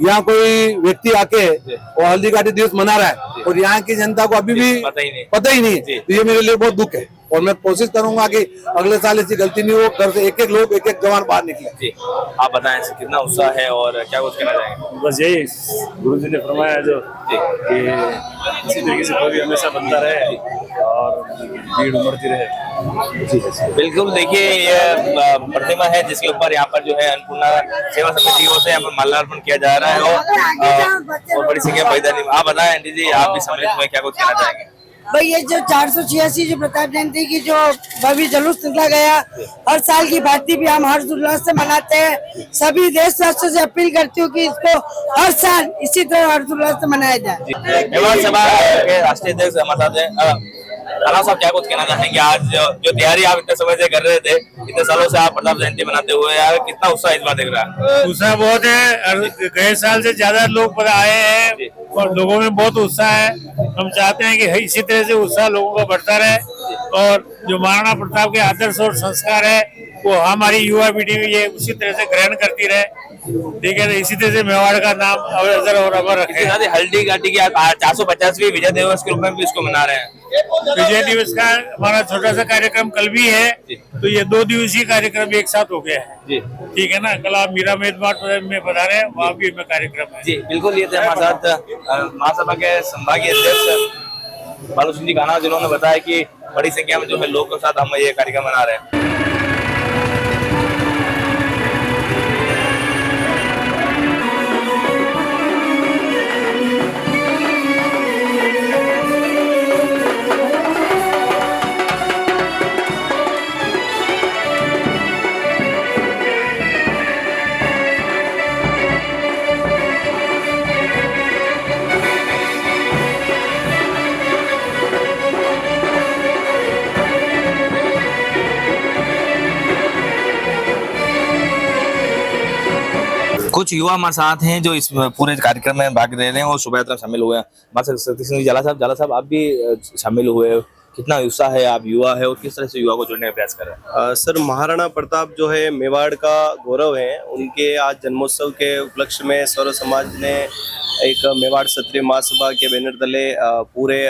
यहाँ कोई व्यक्ति आके और हल्दी घाटी दिवस मना रहा है, और यहाँ की जनता को अभी भी पता ही नहीं है। तो ये मेरे लिए बहुत दुख है, और मैं कोशिश करूंगा कि अगले साल ऐसी गलती नहीं हो, घर से एक एक जवान बाहर निकले। जी आप बताएं कितना उत्साह है और क्या कुछ कहना चाहेंगे? बस यही गुरु जी ने फरमाया जो कि इसी तरीके से कोई हमेशा बनता रहे और भीड़ उमड़ती रहे। बिल्कुल, देखिए ये प्रतिमा है जिसके ऊपर यहाँ पर जो है अन्नपूर्णा सेवा समिति की ओर से यहाँ पर माल्यार्पण किया जा रहा है, और बड़ी संख्या पैदा। आप बताएं आंटी जी, आप भी सम्मिलित हुए, क्या कुछ कहना चाहेंगे? भाई ये जो 486 जो प्रताप जयंती की जो भव्य जुलूस निकला गया, हर साल की भांति भी हम हर्ष उल्लास से मनाते हैं। सभी देशवासियों से अपील करती हूँ कि इसको हर साल इसी तरह हर्ष उल्लास से मनाया जाए। मेवाड़ सभा के राष्ट्रीय अध्यक्ष हमारे साथ हैं। राणा साहब, क्या कुछ कहना चाहेंगे? आज जो तैयारी आप इतने समय से कर रहे थे, इतने सालों से आप प्रताप जयंती मनाते हुए, यार कितना उत्साह इस बार दिख रहा है? उत्साह बहुत है, गए साल से ज्यादा लोग आए हैं और लोगों में बहुत उत्साह है। हम चाहते हैं कि इसी तरह से उत्साह लोगों का बढ़ता रहे, और जो महाराणा प्रताप के आदर्श और संस्कार है वो हमारी युवा पीढ़ी भी ये उसी तरह से ग्रहण करती रहे। ठीक है, इसी तरह से मेवाड़ का नाम अजर और अमर रखे। हल्दी घाटी की 450वीं विजय दिवस के रूप में भी इसको मना रहे हैं। विजय दिवस का हमारा छोटा सा कार्यक्रम कल भी है, तो ये 2 दिवसीय कार्यक्रम एक साथ हो गया है। ठीक है ना, कल आप मीरा मेद मार्ट में पधारे, वहाँ भी हमें कार्यक्रम है। जी बिल्कुल, ये थे हमारे साथ महासभा के संभागीय अध्यक्ष बालू सिंह जी कान्हा, जिन्होंने बताया कि बड़ी संख्या में जो है लोगों के साथ हम ये कार्यक्रम मना रहे हैं। कुछ युवा हमारे साथ हैं जो इस पूरे कार्यक्रम में भाग ले रहे हैं और शोभा यात्रा में शामिल हुए हैं। हमारे सतीश सिंह जाला साहब आप भी शामिल हुए, कितना उत्साह है? आप युवा है और किस तरह से युवा को जोड़ने का प्रयास कर रहे हैं? सर, महाराणा प्रताप जो है मेवाड़ का गौरव है। उनके आज जन्मोत्सव के उपलक्ष्य में सौर समाज ने एक मेवाड़ क्षत्रिय महासभा के बैनर तले पूरे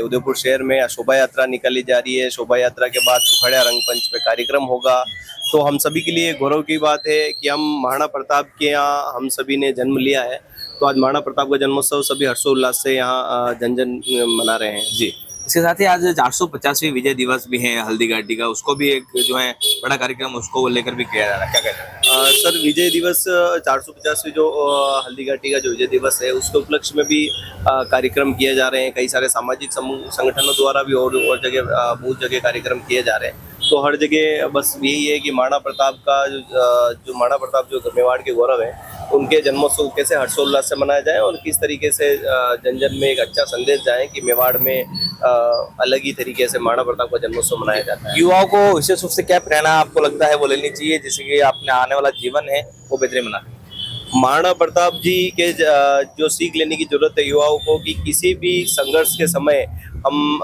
उदयपुर शहर में शोभा यात्रा निकाली जा रही है। शोभा यात्रा के बाद सुखड़िया रंगपंच पे कार्यक्रम होगा। तो हम सभी के लिए गौरव की बात है कि हम महाराणा प्रताप के यहाँ हम सभी ने जन्म लिया है। तो आज महाराणा प्रताप का जन्मोत्सव सभी हर्षोल्लास से यहाँ जन मना रहे हैं। जी, इसके साथ ही आज 450वीं विजय दिवस भी है हल्दी घाटी का, उसको भी एक जो है बड़ा कार्यक्रम उसको लेकर भी किया जा रहा है, क्या कहते हैं? सर, विजय दिवस 450वीं जो हल्दी घाटी का जो विजय दिवस है उसके उपलक्ष्य में भी कार्यक्रम किए जा रहे हैं। कई सारे सामाजिक संगठनों द्वारा भी और जगह बहुत जगह कार्यक्रम किए जा रहे हैं। तो हर जगह बस यही है कि महाराणा प्रताप का जो महाराणा प्रताप जो मेवाड़ के गौरव है उनके जन्मोत्सव कैसे हर्षोल्लास से मनाया जाए और किस तरीके से जन जन में एक अच्छा संदेश जाए कि मेवाड़ में अलग ही तरीके से महाराणा प्रताप का जन्मोत्सव मनाया जाता है। युवाओं को विशेष रूप से क्या प्रेरणा आपको लगता है वो लेनी चाहिए जिससे कि अपने आने वाला जीवन है वो बेहतरीन बना? महाराणा प्रताप जी के जो सीख लेने की जरूरत है युवाओं को कि किसी भी संघर्ष के समय हम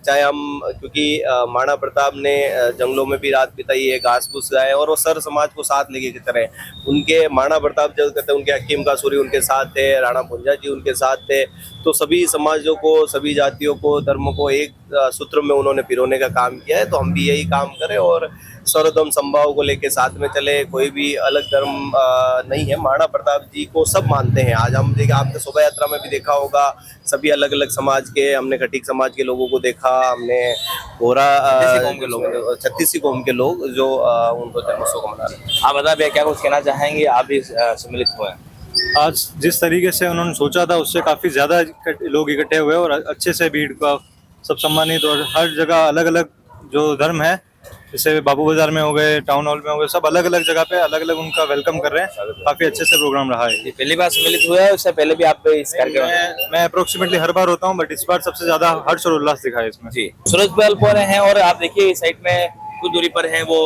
चाहे हम क्योंकि महाराणा प्रताप ने जंगलों में भी रात बिताई है, घास फूस गाए और वो सर समाज को साथ लेके की तरह उनके महाराणा प्रताप जब कहते हैं उनके हकीम का सूरी उनके साथ थे, राणा पुंजा जी उनके साथ थे, तो सभी समाजों को सभी जातियों को धर्म को एक सूत्र में उन्होंने पिरोने का काम किया है। तो हम भी यही काम करें और सर्वधर्म संभाव को लेके साथ में चले, कोई भी अलग धर्म नहीं है। महाराणा प्रताप जी को सब मानते हैं। आज हम देखा आपने शोभा यात्रा में भी देखा होगा सभी अलग अलग समाज के, हमने खटीक समाज के लोगों को देखा, हमने गोरा के लोग, छत्तीसी कौम के लोग जो उनको जन्मोत्सव को मना रहे हैं। आप बता भैया क्या कुछ कहना चाहेंगे, आप भी सम्मिलित हुए? आज जिस तरीके से उन्होंने सोचा था उससे काफी ज्यादा लोग इकट्ठे हुए और अच्छे से भीड़ का सब सम्मानित और हर जगह अलग अलग जो धर्म है जैसे बाबू बाजार में हो गए, टाउन हॉल में हो गए, सब अलग अलग जगह पे अलग अलग उनका वेलकम कर रहे हैं। काफी अच्छे से प्रोग्राम रहा है। पहली बार सम्मिलित हुआ है उससे पहले भी आप इस कार्यक्रम? मैं अप्रोक्सीमेटली हर बार होता हूँ बट इस बार सबसे ज्यादा हर्ष और उल्लास दिखा है इसमें। जी सूरजमहल पर हैं और आप देखिए इस साइड में कुछ दूरी पर है वो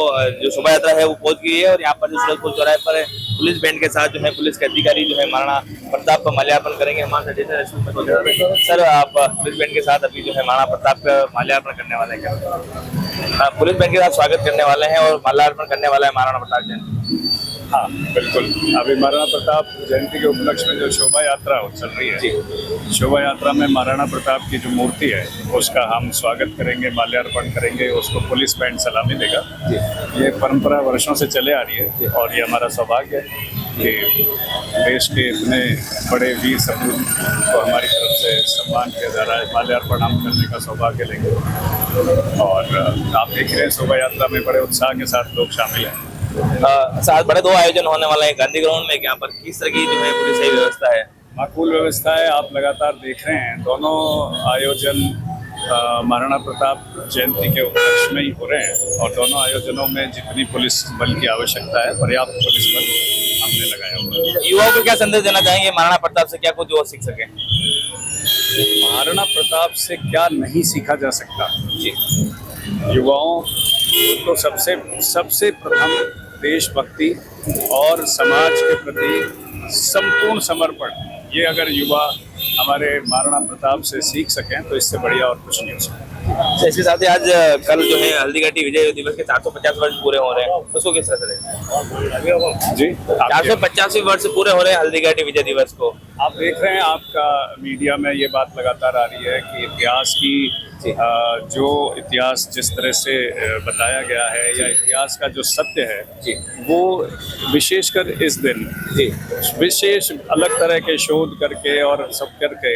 जो शोभा यात्रा है वो पहुंच गई है और यहाँ पर जो सूरजपुर चौराहे पर पुलिस बैंड के साथ जो है पुलिस के अधिकारी जो है महाराणा प्रताप का माल्यार्पण करेंगे। हमारे सर आप पुलिस बैंड के साथ अभी जो है महाराणा प्रताप का माल्यार्पण करने वाले हैं क्या? पुलिस बैंड के साथ स्वागत करने वाले हैं और माल्यार्पण करने वाला है महाराणा प्रताप जयंती। हाँ बिल्कुल, अभी महाराणा प्रताप जयंती के उपलक्ष्य में जो शोभा यात्रा चल रही है, शोभा यात्रा में महाराणा प्रताप की जो मूर्ति है उसका हम स्वागत करेंगे, माल्यार्पण करेंगे, उसको पुलिस बैंड सलामी देगा। ये परंपरा वर्षों से चले आ रही है और ये हमारा सौभाग्य है कि देश के इतने बड़े वीर सपूत को हमारी तरफ से सम्मान किया जा रहा है। माल्यार्पण हम करने का सौभाग्य लेंगे और आप देख रहे हैं शोभा यात्रा में बड़े उत्साह के साथ लोग शामिल हैं। साथ बड़े दो आयोजन होने वाले हैं गांधी ग्राउंड में, यहाँ पर किस तरह की जो है पुलिस की व्यवस्था है? माकूल व्यवस्था है, आप लगातार देख रहे हैं। दोनों आयोजन महाराणा प्रताप जयंती के उपलक्ष्य में ही हो रहे हैं और दोनों आयोजनों में जितनी पुलिस बल की आवश्यकता है पर्याप्त पुलिस बल हमने लगाया हुआ है। युवाओं को क्या संदेश देना चाहेंगे महाराणा प्रताप से, क्या कुछ वो सीख सके? महाराणा प्रताप से क्या नहीं सीखा जा सकता? युवाओं को सबसे प्रथम देशभक्ति और समाज के प्रति संपूर्ण समर्पण, ये अगर युवा हमारे महाराणा प्रताप से सीख सकें तो इससे बढ़िया और कुछ नहीं हो सकता। इसके साथ ही आज कल जो है हल्दीघाटी विजय दिवस के 450 वर्ष पूरे हो रहे हैं, उसको किस तरह से जी 450 वर्ष पूरे हो रहे हैं हल्दीघाटी विजय दिवस को? आप देख रहे हैं, आपका मीडिया में ये बात लगातार आ रही है कि इतिहास की जो इतिहास जिस तरह से बताया गया है या इतिहास का जो सत्य है वो विशेषकर इस दिन विशेष अलग तरह के शोध करके और सब करके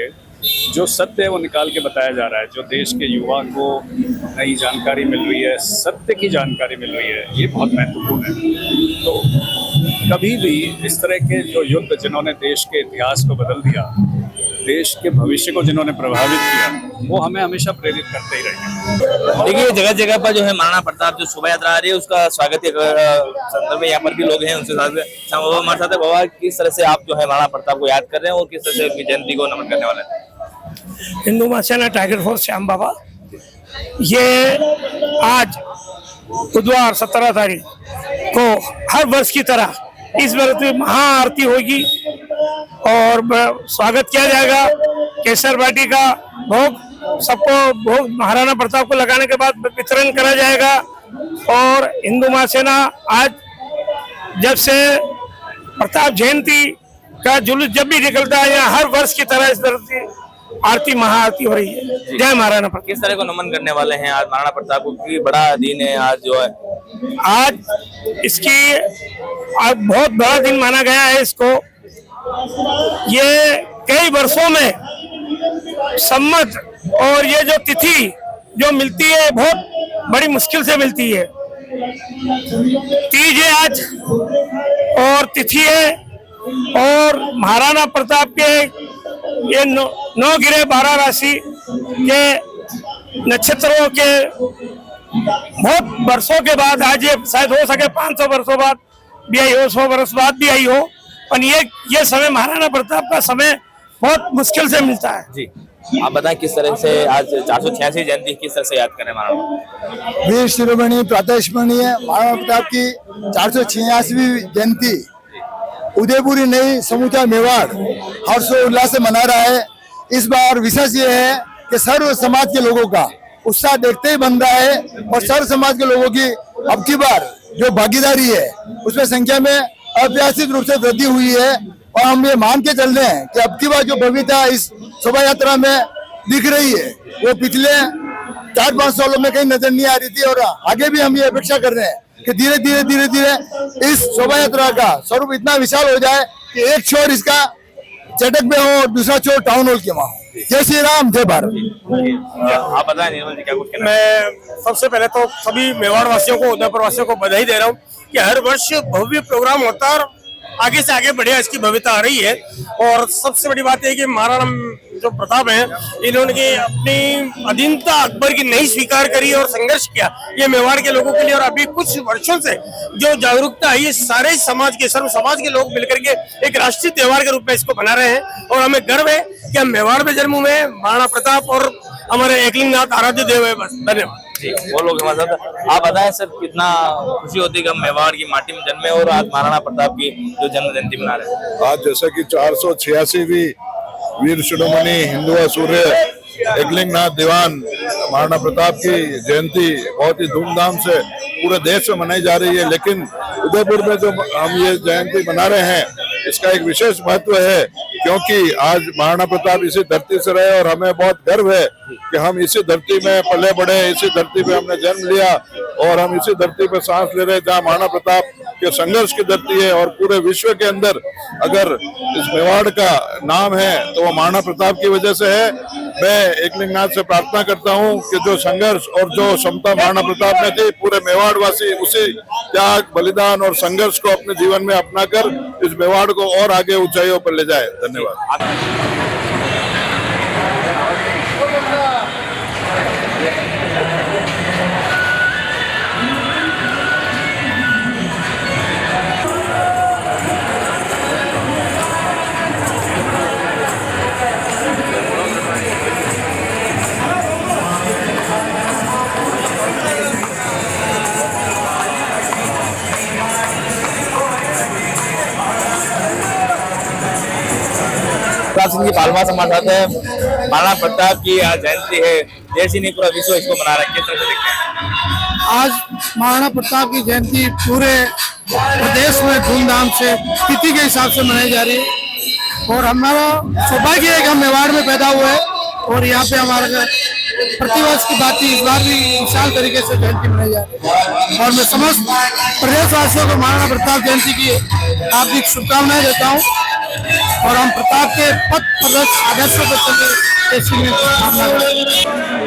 जो सत्य है वो निकाल के बताया जा रहा है। जो देश के युवा को नई जानकारी मिल रही है, सत्य की जानकारी मिल रही है, ये बहुत महत्वपूर्ण है। तो कभी भी इस तरह के जो युद्ध जिन्होंने देश के इतिहास को बदल दिया, देश के भविष्य को जिन्होंने प्रभावित किया, वो हमें हमेशा प्रेरित करते ही रहेंगे। देखिए जगह जगह पर जो है महाराणा प्रताप जो शोभा यात्रा आ रही है उसका स्वागत संदर्भ में यहाँ पर भी लोग हैं, उनसे साथ हमारे साथ है। बाबा किस तरह से आप जो है महाराणा प्रताप को याद कर रहे हैं और किस तरह से उनकी जयंती को नमन करने वाले हैं? हिंदू महासेना टाइगर फोर्स श्याम बाबा, ये आज बुधवार 17 तारीख को हर वर्ष की तरह इस वर्ष महाआरती होगी और स्वागत किया जाएगा। केसर बाटी का भोग सबको भोग महाराणा प्रताप को लगाने के बाद वितरण करा जाएगा। और हिंदू महासेना आज जब से प्रताप जयंती का जुलूस जब भी निकलता है यहाँ हर वर्ष की तरह इस तरह से आरती महाआरती हो रही है। जय महाराणा प्रताप। किस तरह को नमन करने वाले हैं आज महाराणा प्रताप को, क्योंकि बड़ा दिन है आज जो है, आज इसकी आज बहुत बड़ा दिन माना गया है इसको। ये कई वर्षों में सम्मत और ये जो तिथि जो मिलती है बहुत बड़ी मुश्किल से मिलती है। तीज है आज और तिथि है और महाराणा प्रताप के ये 9 गिरे 12 राशि के नक्षत्रों के बहुत वर्षों के बाद आज ये शायद हो सके 500 वर्षों बाद भी आई हो, 100 वर्ष बाद भी आई हो, पर ये समय महाराणा प्रताप का समय बहुत मुश्किल से मिलता है। जी, आप बताएं किस तरह से आज 486 जयंती किस तरह से याद करें महाराणा? वीर शिरोमणि प्रातः स्मरणीय महाराणा प्रताप की 486वीं जयंती उदयपुरी नहीं समूचा मेवाड़ हर्षोल्लास से मना रहा है। इस बार विशेष ये है कि सर्व समाज के लोगों का उत्साह देखते ही बन रहा है और सर्व समाज के लोगों की अब की बार जो भागीदारी है उसमें संख्या में अप्रत्याशित रूप से वृद्धि हुई है और हम ये मान के चल रहे हैं कि अब की बार जो भव्यता इस शोभा यात्रा में दिख रही है वो पिछले 4-5 सालों में कहीं नजर नहीं आ रही थी और आगे भी हम ये अपेक्षा कर रहे हैं कि धीरे धीरे इस शोभा यात्रा का स्वरूप इतना विशाल हो जाए कि एक छोर इसका चटक में हो और दूसरा छोर टाउन हॉल के वहां हो। जय श्री राम, जय भारत। आप बताएं निर्मल जी क्या कुछ कहना? मैं सबसे पहले तो सभी मेवाड़ वासियों को, उदयपुर वासियों को बधाई दे रहा हूँ कि हर वर्ष भव्य प्रोग्राम होता है और आगे से आगे बढ़िया इसकी भव्यता आ रही है। और सबसे बड़ी बात है कि महाराणा जो प्रताप है इन्होंने अपनी अधीनता अकबर की नहीं स्वीकार करी और संघर्ष किया ये मेवाड़ के लोगों के लिए। और अभी कुछ वर्षों से जो जागरूकता है ये सारे समाज के, सर्व समाज के लोग मिलकर के एक राष्ट्रीय त्योहार के रूप में इसको बना रहे हैं। और हमें गर्व है कि हम मेवाड़ में जन्म हुए, महाराणा प्रताप और हमारे एकलिंगनाथ आराध्य देव है। बस धन्यवाद। वो लोग हमारे साथ। आप बताएं सर कितना खुशी होती है कि हम मेवाड़ की माटी में जन्मे और आज महाराणा प्रताप की जो जन्म जयंती मना रहे हैं। आज जैसा कि 486वीं वीर शिरोमणि हिंदुआ सूर्य एकलिंगनाथ दीवान महाराणा प्रताप की जयंती बहुत ही धूमधाम से पूरे देश में मनाई जा रही है, लेकिन उदयपुर में जो हम ये जयंती मना रहे हैं इसका एक विशेष महत्व है क्योंकि आज महाराणा प्रताप इसी धरती से रहे और हमें बहुत गर्व है कि हम इसी धरती में पले बढ़े, इसी धरती पे हमने जन्म लिया और हम इसी धरती पे सांस ले रहे हैं जहाँ महाराणा प्रताप के संघर्ष की धरती है। और पूरे विश्व के अंदर अगर इस मेवाड़ का नाम है तो वो महाराणा प्रताप की वजह से है। मैं एकलिंगनाथ से प्रार्थना करता हूँ कि जो संघर्ष और जो क्षमता महाराणा प्रताप में थी पूरे मेवाड़ वासी उसी त्याग, बलिदान और संघर्ष को अपने जीवन में अपनाकर इस मेवाड़ को और आगे ऊंचाइयों पर ले जाए। धन्यवाद। सिंह की पालमा समाज है, महाराणा प्रताप की आज जयंती है, देश ही नहीं पूरा विश्व इसको मना रहा है। किस तरह से देखते हैं? आज महाराणा प्रताप की जयंती पूरे प्रदेश में धूमधाम से तिथि के हिसाब से मनाई जा रही है और हमारा सौभाग्य है कि हम मेवाड़ में पैदा हुए हैं और यहाँ पे हमारा प्रतिवर्ष की बात इस बार भी विशाल तरीके से जयंती मनाई जा रही है। और मैं समस्त प्रदेशवासियों को महाराणा प्रताप जयंती की हार्दिक शुभकामनाएं देता हूँ और हम प्रताप के पथ प्रदर्श आदर्शों पर चले ऐसी मैं कामना करता हूं।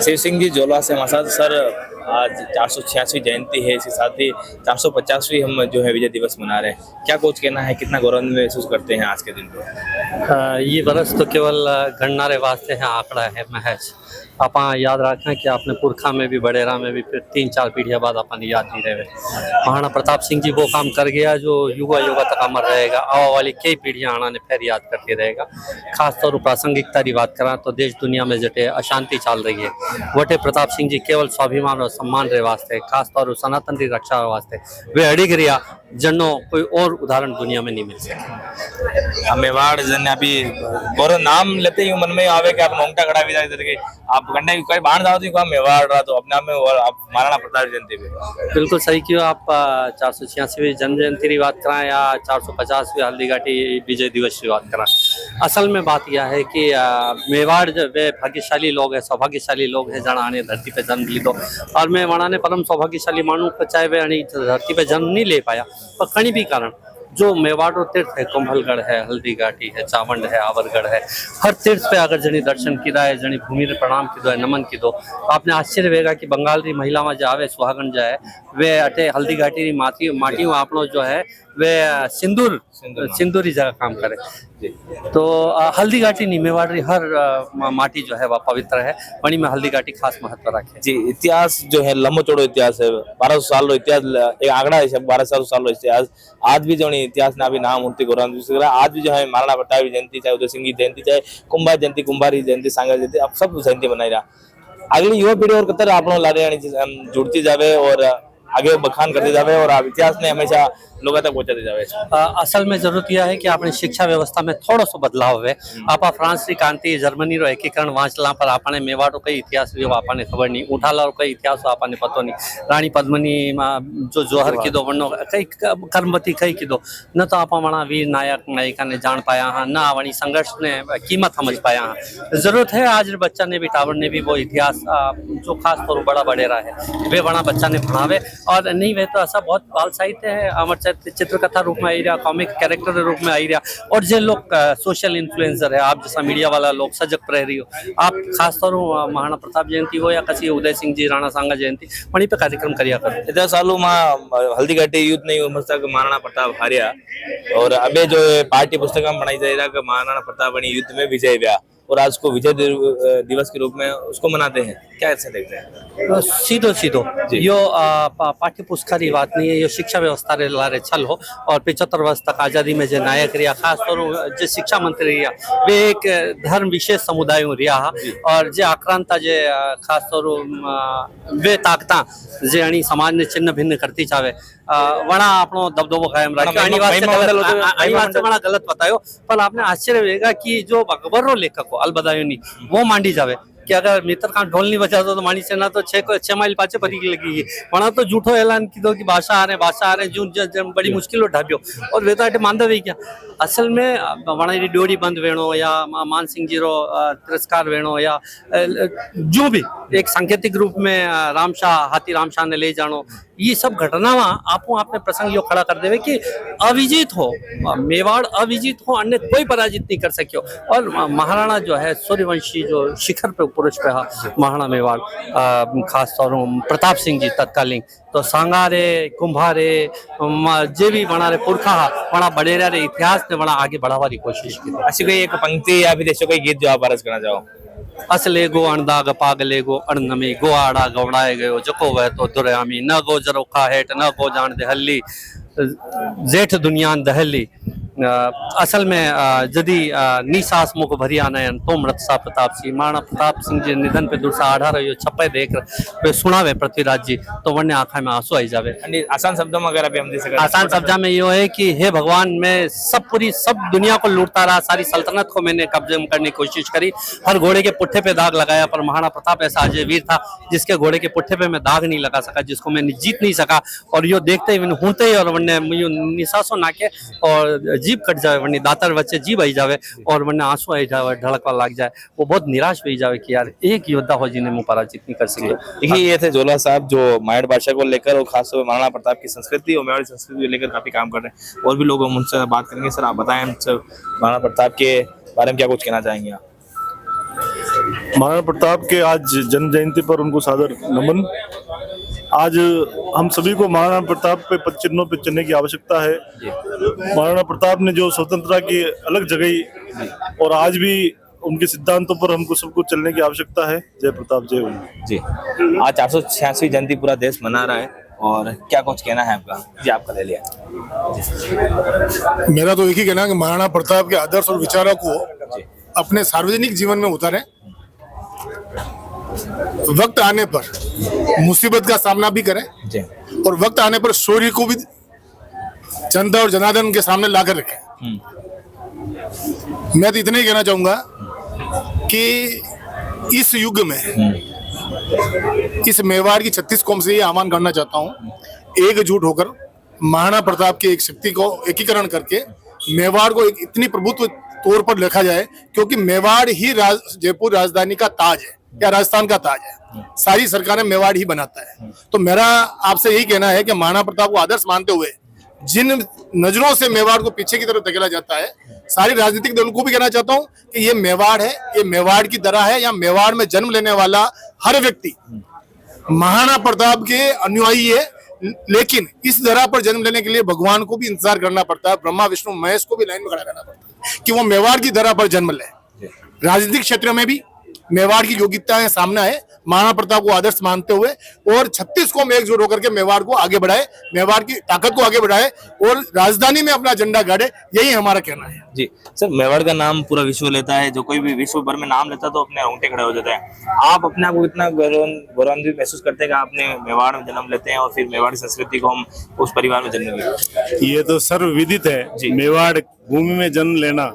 शिव सिंह जी जोला से हमारे साथ। सर, आज 486वीं जयंती है, इसके साथ ही 450वीं हम जो है विजय दिवस मना रहे हैं। क्या कुछ कहना है, कितना गौरव महसूस करते हैं आज के दिन पर? ये बरस तो केवल गणनारे वास्ते हैं, आंकड़ा है महज। आप याद रखें कि आपने पुरखा में भी बड़ेरा में भी फिर 3-4 पीढ़ियाँ बाद अपन याद नहीं रहे। महाराणा प्रताप सिंह जी वो काम कर गया जो युगा युगा तक अमर रहेगा, आवा वाली कई पीढ़ियाँ आना ने फिर याद करते रहेगा। खासतौर पर प्रासंगिकता की बात करा तो देश दुनिया में जटे अशांति चल रही है, वटे प्रताप सिंह जी केवल स्वाभिमान और सम्मान रे वास्ते, खासतौर पर सनातन की रक्षा वास्ते वे अड़िग रिया, जनो कोई और उदाहरण दुनिया में नहीं मिल सके। मेवाड़ जन अभी गौरव नाम लेते ही मन में आवे कि आप नोंगटा खड़ा भी जाए करके आप गन्ने कोई बाहर जाओ तो मेवाड़ रहा तो अपने आप में और आप महाराणा प्रताप जयंती पे बिल्कुल सही क्यों आप 486वीं जन्म जयंती की बात कराएं या 450वीं हल्दी घाटी विजय दिवस की बात कराएं। असल में बात यह है कि मेवाड़ वे भाग्यशाली लोग हैं, सौभाग्यशाली लोग हैं जहाँ आने धरती पे जन्म ली दो। और मैं वहाँ ने परम सौभाग्यशाली मानू को चाहे वे धरती पे जन्म नहीं ले पाया पर कहीं भी कारण जो मेवाड़ तीर्थ है, कुंभलगढ़ है, हल्दी घाटी है, चावंड है, आवरगढ़ है, हर तीर्थ पे अगर जनी दर्शन किया है, जनी भूमि रे प्रणाम की दो है, नमन की दो, आपने आश्चर्य होगा कि बंगाल की महिला में जावे सुहागन जाए वे अटे हल्दी घाटी री माटी आपनो जो है वे सिंदूरी जगह काम करे। तो हल्दी घाटी नहीं मेवाड़ री हर माटी जो है वह पवित्र है, वहीं में हल्दी घाटी खास महत्व रखे जी। इतिहास जो है लंबो चौड़ो इतिहास है, 1200 साल रो इतिहास, एक आंकड़ा है 1200 साल रो इतिहास। आज भी जो इतिहास ना भी नाम मूर्ति गौरव आज भी जो है महाराणा प्रताप की जयंती, चाहे उदय सिंह की जयंती, चाहे कुंभा जयंती, कुंभारी जयंती, सांगा जयंती, अब सब जयंती मनाई रहा। अगली युवा पीढ़ी और कतर आप जुड़ती जावे और आगे बखान करते जावे और आप इतिहास ने हमेशा लोगों तक पहुंचाते जावे। असल में जरूरत यह है कि अपने शिक्षा व्यवस्था में थोड़ा सा बदलाव है। आप फ्रांस की क्रांति, जर्मनी रो एकीकरण वाँचला पर आपने मेवाड़ो कई इतिहास जो आपने खबर नहीं, उठाला रो कई इतिहास आपने पतो नहीं, रानी पद्मनी जो जोहर की दो वनो कई कर्मवती कई की दो न तो आप वणा वीर नायक नायिका ने जान पाया हाँ, न वणी संघर्ष ने कीमत समझ पाया हाँ। जरूरत है आज बच्चा ने भी टावर ने भी वो इतिहास जो खास तौर बड़ा बड़ेरा है वे वणा बच्चा ने पढ़ावे। और नहीं वे तो ऐसा बहुत बाल साहित्य है, अमर चित्रकथा रूप में आई रहा, कॉमिक कैरेक्टर रूप में आई रहा। और जो लोग सोशल इन्फ्लुएंसर है, आप जैसा मीडिया वाला लोग सजग रही हो, आप खासतौर महाराणा प्रताप जयंती हो या किसी उदय सिंह जी राणा सांगा जयंती वहीं पे कार्यक्रम करिया करो। इतने सालों में हल्दी घाटी युद्ध नहीं उम्र तक महाराणा प्रताप हारिया और अबे जो पार्टी पुस्तक में बनाई जा रहा कि महाराणा प्रताप बनी युद्ध में विजय व्या और आज को विजय दिवस के रूप में उसको मनाते हैं। क्या ऐसे देखते हैं? सीधो यो पाठ्य पुस्तक की बात नहीं है, ये शिक्षा व्यवस्था रे लारे छल हो। और 75 वर्ष तक आज़ादी में जो नायक रिया, खास तौर जो शिक्षा मंत्री रिया वे एक धर्म विशेष समुदाय रिया और जो आक्रांता जे खास तौर वे ताकता जे अणी समाज ने छिन्न भिन्न करती चावे वणा आपनो दबदबो कायम रखे गलत बतायो। पर आपने आश्चर्य होगा कि जो अकबर रो लेखक हो अलबदायूनी वो मांडी जावे कि अगर मित्र का ढोल नहीं बजा तो मानी सेना तो 6 माइल पाचे परी लगी वणा तो झूठो ऐलान की दो कि भाषा आ रहे जून बड़ी मुश्किल ढाबियो और वे तो मानदा भी क्या। असल में वणा री ड्योड़ी बंद वेणो या मान सिंह जी रो तिरस्कार वेणो या जो भी एक सांकेतिक रूप में हाथी रामशाह ने ले जानो, ये सब घटनावां आपो आपने प्रसंग यो खड़ा कर देवे कि अविजित हो मेवाड़, अविजित हो, अन्य कोई पराजित नहीं कर सकियो। और महाराणा जो है सूर्यवंशी जो शिखर पे पुरुष पे महाराणा मेवाड़ खास तौर प्रताप सिंह जी तत्कालीन तो सांगारे कुंभारे जे भी वणा रे पुरखा वणा बड़ेरा रे इतिहास ने वणा आगे बढ़ावा की कोशिश की। ऐसी कोई एक पंक्ति या फिर ऐसे कोई गीत जो आप अर्ज करना चाहो? असले गो अणदाग पागले गो अणनमी गो आड़ा गवड़ाए गयो जको वह तो दुरयामी न गो जरोखा हेठ न गो जान दहली जेठ दुनियान दहली। असल में जदी निसास मुख भरिया नयन तो मृतसा प्रताप सिंह महाराणा प्रताप सिंह जी निधन पे दूरसा 18 छप्पे देख वे सुनावे पृथ्वीराज जी तो वरने आंखा में आंसू आई जावे। आसान शब्दों में अगर अभी हम जैसे आसान शब्दों में ये है कि हे भगवान मैं सब दुनिया को लूटता रहा, सारी सल्तनत को मैंने कब्जे में करने की कोशिश करी, हर घोड़े के पुट्ठे पे दाग लगाया पर महाराणा प्रताप ऐसा अजय वीर था जिसके घोड़े के पुट्ठे पे मैं दाग नहीं लगा सका, जिसको मैं जीत नहीं सका। और यो देखते ही मैंने हूंते ही और वरने निसासो नाके और जीभ कट जाए वरने दातर बच्चे जीभ आई जावे और वरने आंसू आई जावे ढड़कवा लग जाए, वो बहुत निराश हो जावे कि यार एक योद्धा हो जिन्हें मुँह पराजित नहीं कर सके। देखिए ये थे जोला साहब जो मायड़ भाषा को लेकर और खासतौर पर महाराणा प्रताप की संस्कृति और मेवाड़ी संस्कृति को लेकर काफी काम कर रहे हैं। और भी लोग उनसे बात करेंगे। सर आप बताएं महाराणा प्रताप के बारे में क्या कुछ कहना चाहेंगे आप? महाराणा प्रताप के आज जन्म जयंती पर उनको सादर नमन। आज हम सभी को महाराणा प्रताप पे पद चिन्हों पे चलने की आवश्यकता है। महाराणा प्रताप ने जो स्वतंत्रता की अलग जगाई और आज भी उनके सिद्धांतों पर हमको सबको चलने की आवश्यकता है। जय प्रताप जय उन्नति। जी, आज 486वीं जयंती पूरा देश मना रहा है और क्या कुछ कहना है आपका? जी, आपका ले लिया। मेरा तो एक ही कहना है कि महाराणा प्रताप के आदर्श और विचारों को अपने सार्वजनिक जीवन में उतारें। वक्त आने पर मुसीबत का सामना भी करें और वक्त आने पर शौर्य को भी जनता और जनार्दन के सामने लाकर रखें। मैं तो इतना ही कहना चाहूंगा कि इस युग में इस मेवाड़ की 36 कौम से ये आह्वान करना चाहता हूँ, एकजुट होकर महाराणा प्रताप की एक शक्ति को एकीकरण करके मेवाड़ को एक इतनी प्रभुत्व तौर पर देखा जाए, क्योंकि मेवाड़ ही जयपुर राजधानी का ताज है या राजस्थान का ताज है। सारी सरकारें मेवाड़ ही बनाता है। तो मेरा आपसे यही कहना है कि महाराणा प्रताप को आदर्श मानते हुए जिन नजरों से मेवाड़ को पीछे की तरफ धकेला जाता है, सारी राजनीतिक दलों को भी कहना चाहता हूं कि ये मेवाड़ है, ये मेवाड़ की तरह है। या मेवाड़ में जन्म लेने वाला हर व्यक्ति महाराणा प्रताप के अनुयायी है, लेकिन इस धरा पर जन्म लेने के लिए भगवान को भी इंतजार करना पड़ता है, ब्रह्मा विष्णु महेश को भी लाइन में खड़ा रहना पड़ता है कि वो मेवाड़ की धरा पर जन्म ले। राजनीतिक क्षेत्र में भी मेवाड़ की योग्यताएं सामने आए, महाराणा प्रताप को आदर्श मानते हुए और 36 को एकजुट होकर के मेवाड़ को आगे बढ़ाए, मेवाड़ की ताकत को आगे बढ़ाए और राजधानी में अपना झंडा गाड़े। यही हमारा कहना है। जी सर, मेवाड़ का नाम पूरा विश्व लेता है। जो कोई भी विश्व भर में नाम लेता है तो अपने रोंगटे खड़े हो जाते हैं। आप अपने आप को इतना गौरवान्वित महसूस करते हैं कि आपने मेवाड़ में जन्म लेते हैं और फिर मेवाड़ी संस्कृति को हम उस परिवार में जन्म लेते? ये तो सर्वविदित है, मेवाड़ भूमि में जन्म लेना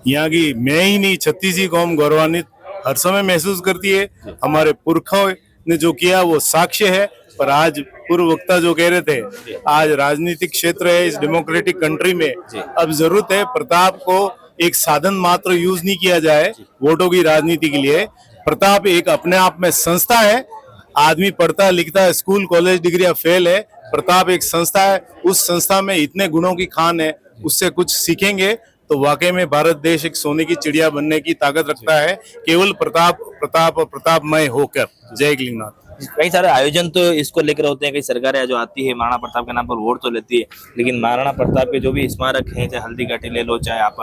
यहाँ की मैं ही नहीं 36 कौम गौरवान्वित हर समय महसूस करती है। हमारे पुरखों ने जो किया वो साक्ष्य है। पर आज पूर्व वक्ता जो कह रहे थे, आज राजनीतिक क्षेत्र है इस डेमोक्रेटिक कंट्री में, अब जरूरत है प्रताप को एक साधन मात्र यूज नहीं किया जाए वोटों की राजनीति के लिए। प्रताप एक अपने आप में संस्था है। आदमी पढ़ता लिखता है, स्कूल कॉलेज डिग्रियां फेल है, प्रताप एक संस्था है। उस संस्था में इतने गुणों की खान है, उससे कुछ सीखेंगे तो वाकई में भारत देश एक सोने की चिड़िया बनने की ताकत रखता है, केवल प्रताप प्रताप और प्रतापमय होकर। जय गलिंगनाथ। कई सारे आयोजन तो इसको लेकर होते हैं, कई सरकारें जो आती है महाराणा प्रताप के नाम पर वोट तो लेती है, लेकिन महाराणा प्रताप के जो भी स्मारक हैं, चाहे हल्दी घाटी ले लो, चाहे आप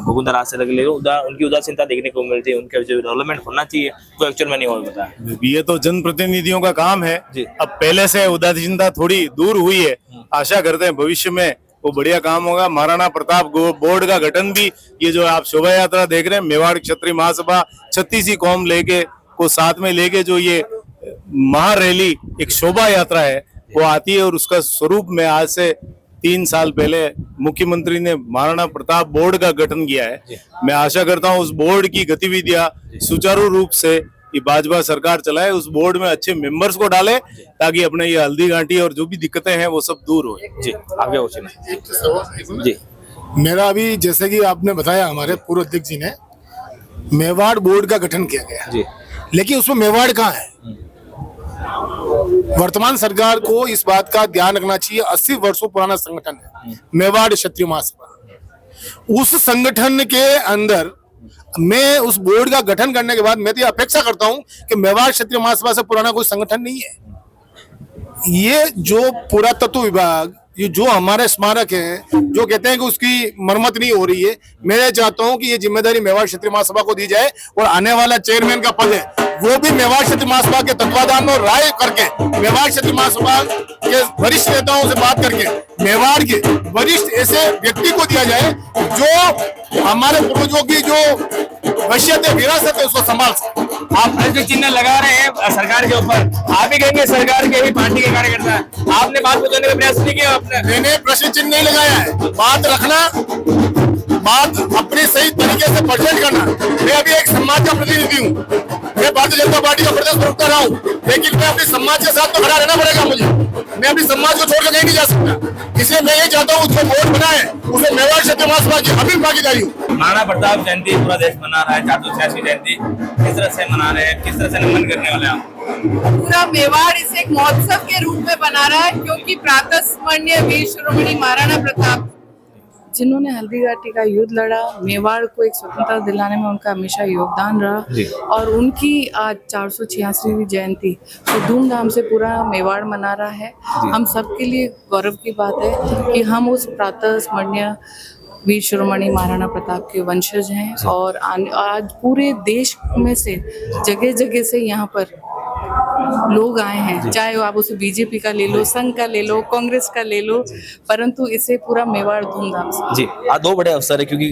भोगुंदा से ले लो, उनकी उदासीनता देखने को मिलती है। उनका जो डेवलपमेंट होना चाहिए वो एक्चुअल में नहीं हो पाता है। ये तो जनप्रतिनिधियों का काम है। अब पहले से उदासीनता थोड़ी दूर हुई है, आशा करते हैं भविष्य में वो बढ़िया काम होगा। महाराणा प्रताप बोर्ड का गठन भी, ये जो आप शोभा यात्रा देख रहे हैं, मेवाड़ क्षत्रिय महासभा 36 कौम लेके को साथ में लेके जो ये महारैली एक शोभा यात्रा है वो आती है, और उसका स्वरूप में आज से 3 साल पहले मुख्यमंत्री ने महाराणा प्रताप बोर्ड का गठन किया है। मैं आशा करता हूँ उस बोर्ड की गतिविधियां सुचारू रूप से ये भाजपा सरकार चलाए, उस बोर्ड में अच्छे मेंबर्स को डाले ताकि अपने ये हल्दी घाटी और जो भी दिक्कतें हैं वो सब दूर हो। जी, आगे क्वेश्चन। जी, मेरा अभी जैसे कि आपने बताया, हमारे पूर्व अध्यक्ष जी ने मेवाड़ बोर्ड का गठन किया गया, लेकिन उसमें मेवाड़ कहाँ है? वर्तमान सरकार को इस बात का ध्यान रखना चाहिए। 80 वर्षों पुराना संगठन है मेवाड़ क्षत्रिय महासभा। उस संगठन के अंदर मैं उस बोर्ड का गठन करने के बाद मैं तो अपेक्षा करता हूं कि मेवाड़ क्षत्रिय महासभा से पुराना कोई संगठन नहीं है। ये जो पुरातत्व विभाग, ये जो हमारे स्मारक हैं, जो कहते हैं कि उसकी मरम्मत नहीं हो रही है, मैं चाहता हूं कि ये जिम्मेदारी मेवाड़ क्षत्रिय महासभा को दी जाए और आने वाला चेयरमैन का पद है वो भी मेवाड़ क्षत्रिय महासभा के तत्वाधान में राय करके मेवाड़ क्षत्रिय महासभा के वरिष्ठ नेताओं से बात करके मेवाड़ के वरिष्ठ ऐसे व्यक्ति को दिया जाए जो हमारे पूर्वजों की जो वसीयत है, विरासत है, उसको संभाल सके। आप प्रश्न चिन्ह लगा रहे हैं सरकार के ऊपर, आप ही कहेंगे सरकार के ही पार्टी के कार्यकर्ता है, आपने बात बताने का प्रयास नहीं किया? मैंने प्रश्न चिन्ह नहीं लगाया है, बात रखना, बात अपने सही तरीके से प्रेजेंट करना। मैं अभी एक समाज का प्रतिनिधि हूँ, मैं भारतीय जनता पार्टी का प्रदेश प्रवक्ता रहा हूँ, लेकिन मैं अपने समाज के साथ तो खड़ा रहना पड़ेगा मुझे। मैं अपने समाज को छोड़कर कहीं नहीं जा सकता, इसलिए मैं ये चाहता हूँ उसको वोट बनाए, उसे मेवाड़ क्षत्रिय महासभा की अभी भागीदारी हो। महाराणा प्रताप जयंती पूरा देश मना रहा है, 486वीं जयंती, किस तरह से मना रहे हैं, किस तरह से नमन करने वाले आप? पूरा मेवाड़ इसे एक महोत्सव के रूप में बना रहा है, क्योंकि प्रातः स्मरणीय वीर शिरोमणि महाराणा प्रताप जिन्होंने हल्दी घाटी का युद्ध लड़ा, मेवाड़ को एक स्वतंत्रता दिलाने में उनका हमेशा योगदान रहा और उनकी आज 486वीं जयंती तो धूमधाम से पूरा मेवाड़ मना रहा है। हम सबके लिए गौरव की बात है कि हम उस प्रातः स्मरणीय वीर शिरोमणि महाराणा प्रताप के वंशज हैं और आज पूरे देश में से जगह जगह से यहाँ पर लोग आए हैं, चाहे आप उसे बीजेपी का ले लो, संघ का ले लो, कांग्रेस का ले लो, परंतु इसे पूरा मेवाड़ धूमधाम से जी। आज दो बड़े अवसर है क्योंकि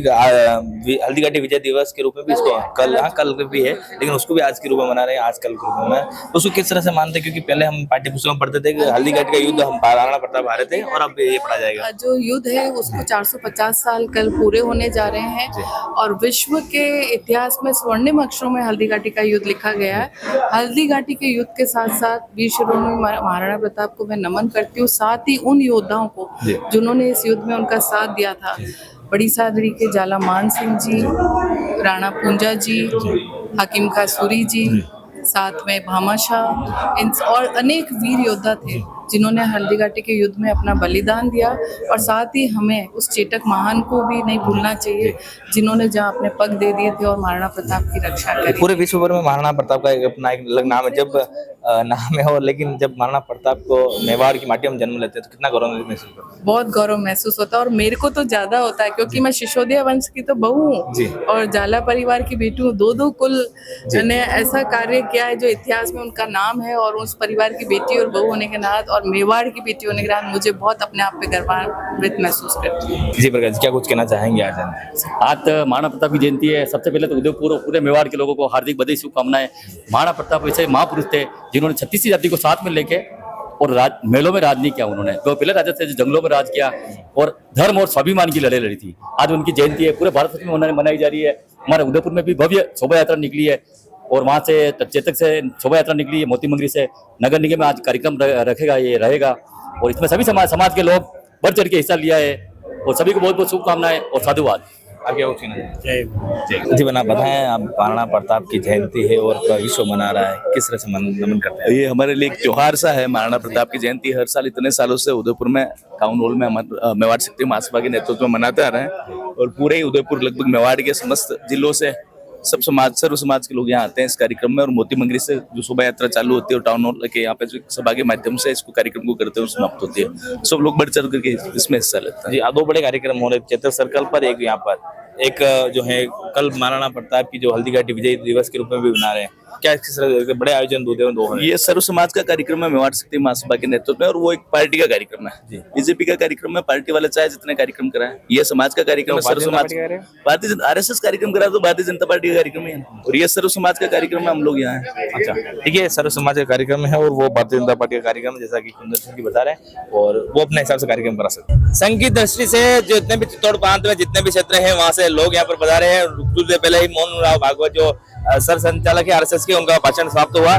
हल्दी घाटी विजय दिवस के रूप में भी इसको कल भी है, लेकिन उसको भी आज के रूप में मना रहे हैं, आज कल के रूप में। तो उसको किस तरह से मानते हैं, क्योंकि पहले हम पाठ्य पुस्तकों में पढ़ते थे कि हल्दी घाटी का युद्ध हम महाराणा प्रताप हारे थे और अब ये पढ़ा जाएगा। जो युद्ध है उसको 450 साल कल पूरे होने जा रहे हैं और विश्व के इतिहास में स्वर्णिम अक्षरों में हल्दी घाटी का युद्ध लिखा गया है। हल्दी घाटी के युद्ध के साथ साथ वीर शिरोमणि महाराणा प्रताप को मैं नमन करती हूँ, साथ ही उन योद्धाओं को जिन्होंने इस युद्ध में उनका साथ दिया था। बड़ी सादरी के जाला मान सिंह जी, राणा पूंजा जी, हकीम खां सूरी जी, साथ में भामाशाह और अनेक वीर योद्धा थे जिन्होंने हल्दी घाटी के युद्ध में अपना बलिदान दिया और साथ ही हमें उस चेतक महान को भी नहीं भूलना चाहिए जिन्होंने जहाँ अपने पग दे दिए थे और महाराणा प्रताप की रक्षा करी। पूरे विश्व भर में महाराणा प्रताप का एक अपना एक अलग नाम है, जब नाम है और लेकिन जब महाराणा प्रताप को मेवाड़ की माटी में जन्म लेते हैं तो कितना गौरव महसूस होता है? बहुत गौरव महसूस होता है और मेरे को तो ज्यादा होता है क्योंकि मैं सिसोदिया वंश की तो बहू हूँ और जाला परिवार की बेटी हूँ। दो कुल ने ऐसा कार्य किया है जो इतिहास में उनका नाम है और उस परिवार की बेटी और बहू होने के नाते और मेवाड़ की बेटी होने के नाते मुझे बहुत अपने आप पे गर्वान्वित महसूस करती हूँ। जी प्रकाश, क्या कुछ कहना चाहेंगे आज? आज महाराणा प्रताप की जयंती है। सबसे पहले तो उदयपुर और पूरे मेवाड़ के लोगों को हार्दिक बधाई शुभकामनाएं। महाराणा प्रताप ऐसे महापुरुष थे जिन्होंने 36वीं जाति को साथ में लेके और महलों में राज नहीं किया। उन्होंने जो पहले राजा थे जो जंगलों में राज किया और धर्म और स्वाभिमान की लड़ाई लड़ी थी। आज उनकी जयंती है, पूरे भारत में मनाई जा रही है। हमारे उदयपुर में भी भव्य शोभा यात्रा निकली है और वहाँ से चेतक से शोभा यात्रा निकली है, मोती मंगरी से। नगर निगम में आज कार्यक्रम रखेगा, ये रहेगा और इसमें सभी समाज के लोग बढ़ चढ़ के हिस्सा लिया है और सभी को बहुत बहुत शुभकामनाएं और साधुवाद। जी बना बताएं, आप महाराणा प्रताप की जयंती है और विश्व मना रहा है, किस तरह से नमन करते हैं? ये हमारे लिए एक त्योहार सा है। महाराणा प्रताप की जयंती हर साल इतने सालों से उदयपुर में टाउन हॉल में हमारे मेवाड़ शक्ति महासभा के नेतृत्व में मनाते आ रहे हैं और पूरे ही उदयपुर लगभग मेवाड़ के समस्त जिलों से सब सर्व समाज के लोग यहाँ आते हैं इस कार्यक्रम में और मोती मंगरी से जो शोभा यात्रा चालू होती है और टाउन हॉल के यहाँ पे जो सभा के माध्यम से इसको कार्यक्रम को करते हैं और समाप्त होती है। सब लोग बढ़ चढ़ करके इसमें हिस्सा लेते हैं। जी, दो बड़े कार्यक्रम हो रहे, चेतक सर्कल पर, एक यहाँ पर, एक जो है कल महाराणा प्रताप की जो हल्दी घाटी विजय दिवस के रूप में भी मना रहे हैं। क्या किस तरह से बड़े आयोजन दो हैं? ये सर्व समाज का कार्यक्रम है मेवाड़ शक्ति महासभा के नेतृत्व में और वो एक पार्टी का कार्यक्रम है। बीजेपी का कार्यक्रम है, पार्टी वाले चाहे जितने कार्यक्रम कराएं। ये समाज का कार्यक्रम है, सर्व समाज भारतीय RSS कार्यक्रम करा तो भारतीय जनता पार्टी का कार्यक्रम है और ये सर्व समाज का कार्यक्रम है। हम लोग यहाँ है। अच्छा, ठीक है, सर्व समाज का कार्यक्रम है और वो भारतीय जनता पार्टी का कार्यक्रम है, जैसा कि कुंदन सिंह जी बता रहे हैं, और वो अपने हिसाब से कार्यक्रम करा सकते हैं। संघ की दृष्टि से जितने भी चित्तौड़ प्रांत में जितने भी क्षेत्र हैं वहाँ से लोग यहाँ पर पधारे हैं। कुछ देर पहले ही मोहन राव भागवत जो सर संचालक है RSS के, उनका भाषण समाप्त हुआ।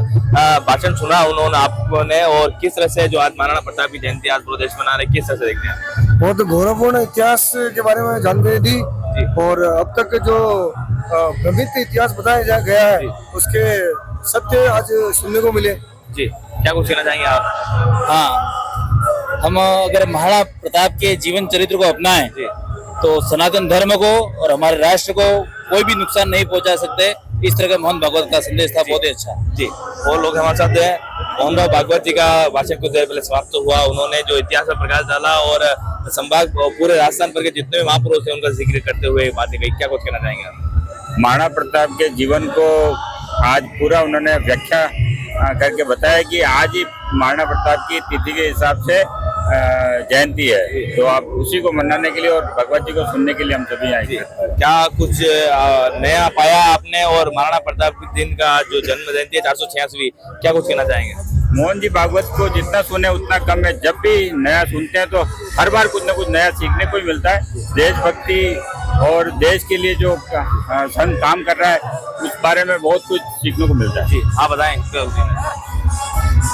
भाषण सुना उन्होंने आपने और किस तरह से जो आज महाराणा प्रताप की जयंती आज पूरे देश मना रहे, किस तरह से देखते हैं? बहुत गौरवपूर्ण इतिहास के बारे में जानकारी दी और अब तक जो भ्रमित इतिहास बताया गया है उसके सत्य आज सुनने को मिले। जी, क्या कुछ कहना चाहेंगे आप? हाँ, हम अगर महाराणा प्रताप के जीवन चरित्र को अपनाएं तो सनातन धर्म को और हमारे राष्ट्र को कोई भी नुकसान नहीं पहुंचा सकते। इस तरह का मोहन भागवत का संदेश था, बहुत ही अच्छा। जी, और लोग हमारे साथ हैं। मोहन राव भागवत जी का भाषण कुछ देर पहले समाप्त हुआ। उन्होंने जो इतिहास पर प्रकाश डाला और संभाग पूरे राजस्थान पर के जितने भी महापुरुष थे उनका जिक्र करते हुए बातें कही। क्या कुछ कहना चाहेंगे आप? महाराणा प्रताप के जीवन को आज पूरा उन्होंने व्याख्या करके बताया कि आज ही महाराणा प्रताप की तिथि के हिसाब से जयंती है, तो आप उसी को मनाने के लिए और भगवत जी को सुनने के लिए हम सभी आए। क्या कुछ नया पाया आपने? और महाराणा प्रताप के दिन का जो जन्म जयंती है 486वीं, क्या कुछ कहना चाहेंगे? मोहन जी भागवत को जितना सुने उतना कम है। जब भी नया सुनते हैं तो हर बार कुछ न कुछ नया सीखने को ही मिलता है। देशभक्ति और देश के लिए जो संत काम कर रहा है उस बारे में बहुत कुछ सीखने को मिलता है। जी, आप बताएं।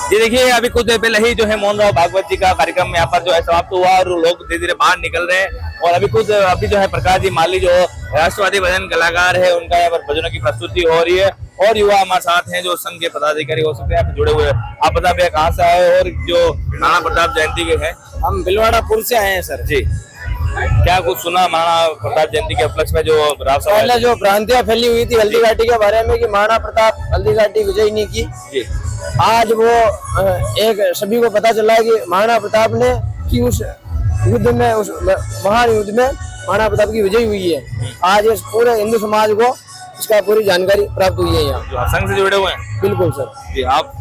जी देखिए, अभी कुछ देर पहले ही जो है मोहन राव भागवत जी का कार्यक्रम यहाँ पर जो है समाप्त हुआ और लोग धीरे धीरे बाहर निकल रहे हैं और अभी जो है प्रकाश जी माली जो राष्ट्रवादी भजन कलाकार है उनका यहाँ पर भजनों की प्रस्तुति हो रही है और युवा हमारे साथ हैं जो संघ के पदाधिकारी हो सकते हैं जुड़े हुए। आप बता भैया कहाँ से आए और जो महाराणा प्रताप जयंती के हैं? हम भिलवाड़ापुर से आए हैं सर। जी, क्या कुछ सुना महाराणा प्रताप जयंती के उपलक्ष्य में जो राजसभा पहले जो भ्रांतियां फैली हुई थी हल्दी घाटी के बारे में कि महाराणा प्रताप हल्दी घाटी विजय नहीं की, आज वो एक सभी को पता चला कि महाराणा प्रताप ने कि उस युद्ध में, उस महान युद्ध में महाराणा प्रताप की विजय हुई है। आज इस पूरे हिंदू समाज को इसका पूरी जानकारी प्राप्त हुई है। यहाँ संघ से जुड़े हुए हैं? बिल्कुल सर जी। आप?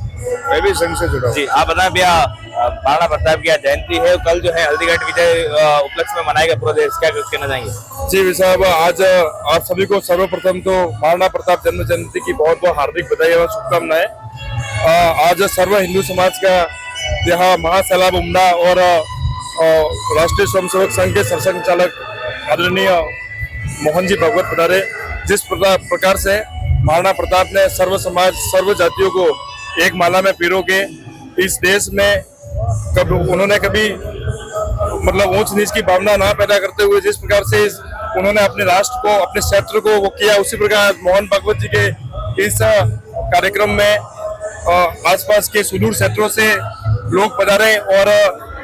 मैं भी संघ से जुड़ा हूँ जी। आप बताएं भैया, महाराणा प्रताप की जयंती है, कल जो है हल्दीघाटी विजय उपलक्ष्य में मनाएगा पूरा देश, क्या कुछ कहना चाहेंगे? जी साहब, आज आप सभी को सर्वप्रथम तो महाराणा प्रताप जन्म जयंती की बहुत बहुत हार्दिक बधाई और शुभकामनाएं। आज सर्व हिंदू समाज का यहाँ महासैलाब उमड़ा और राष्ट्रीय स्वयंसेवक संघ के सरसंघचालक आदरणीय मोहन जी भागवत पधारे। जिस प्रकार से महाराणा प्रताप ने सर्व समाज, सर्व जातियों को एक माला में पिरो के इस देश में उन्होंने कभी मतलब ऊंच नीच की भावना ना पैदा करते हुए जिस प्रकार से उन्होंने अपने राष्ट्र को, अपने क्षेत्र को वो किया, उसी प्रकार मोहन भागवत जी के इस कार्यक्रम में आसपास के सुदूर क्षेत्रों से लोग पधारे और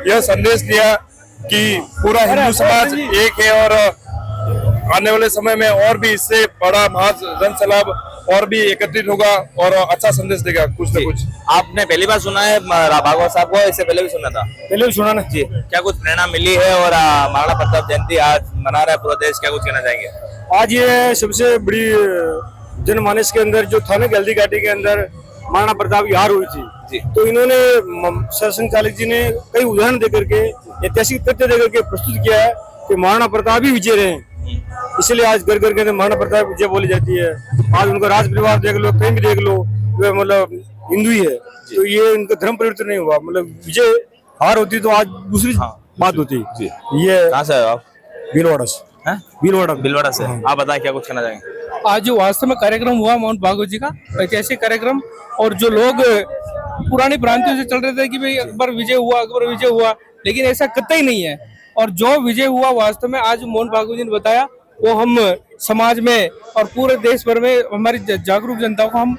यह संदेश दिया कि पूरा हिंदू समाज एक है और आने वाले समय में और भी इससे बड़ा महाजन सैलाब और भी एकत्रित होगा और अच्छा संदेश देगा कुछ न कुछ। आपने पहली बार सुना है भागवत साहब को, इससे पहले भी सुना था? पहले भी सुना ना जी। क्या कुछ प्रेरणा मिली है और महाराणा प्रताप जयंती आज मना रहा है पूरा देश, क्या कुछ कहना चाहेंगे? आज ये सबसे बड़ी जनमानस के अंदर जो था ना हल्दी घाटी के अंदर महाराणा प्रताप की हार हुई थी, तो इन्होंने सरसंघचालक जी ने कई उदाहरण देकर के, ऐतिहासिक तथ्य देकर के प्रस्तुत किया है कि महाराणा प्रताप ही विजय रहे। इसलिए आज घर घर के महाराणा प्रताप विजय बोली जाती है। आज उनका राज परिवार देख लो, कहीं भी देख लो, वे मतलब हिंदू ही है, तो ये इनका धर्म परिवर्तन नहीं हुआ। मतलब विजय हार होती तो आज दूसरी बात होती। ये कहाँ से आप? भीलवाड़ा से। भीलवाड़ा से। आप बताएं क्या कुछ कहना चाहेंगे? आज जो वास्तव में कार्यक्रम हुआ मोहन भागवत जी का ऐतिहासिक कार्यक्रम, और जो लोग पुरानी भ्रांतियों से चल रहे थे कि भाई अकबर विजय हुआ, लेकिन ऐसा कतई नहीं है। और जो विजय हुआ वास्तव में आज मोहन भागवत जी ने बताया, वो हम समाज में और पूरे देश भर में हमारी जागरूक जनता को हम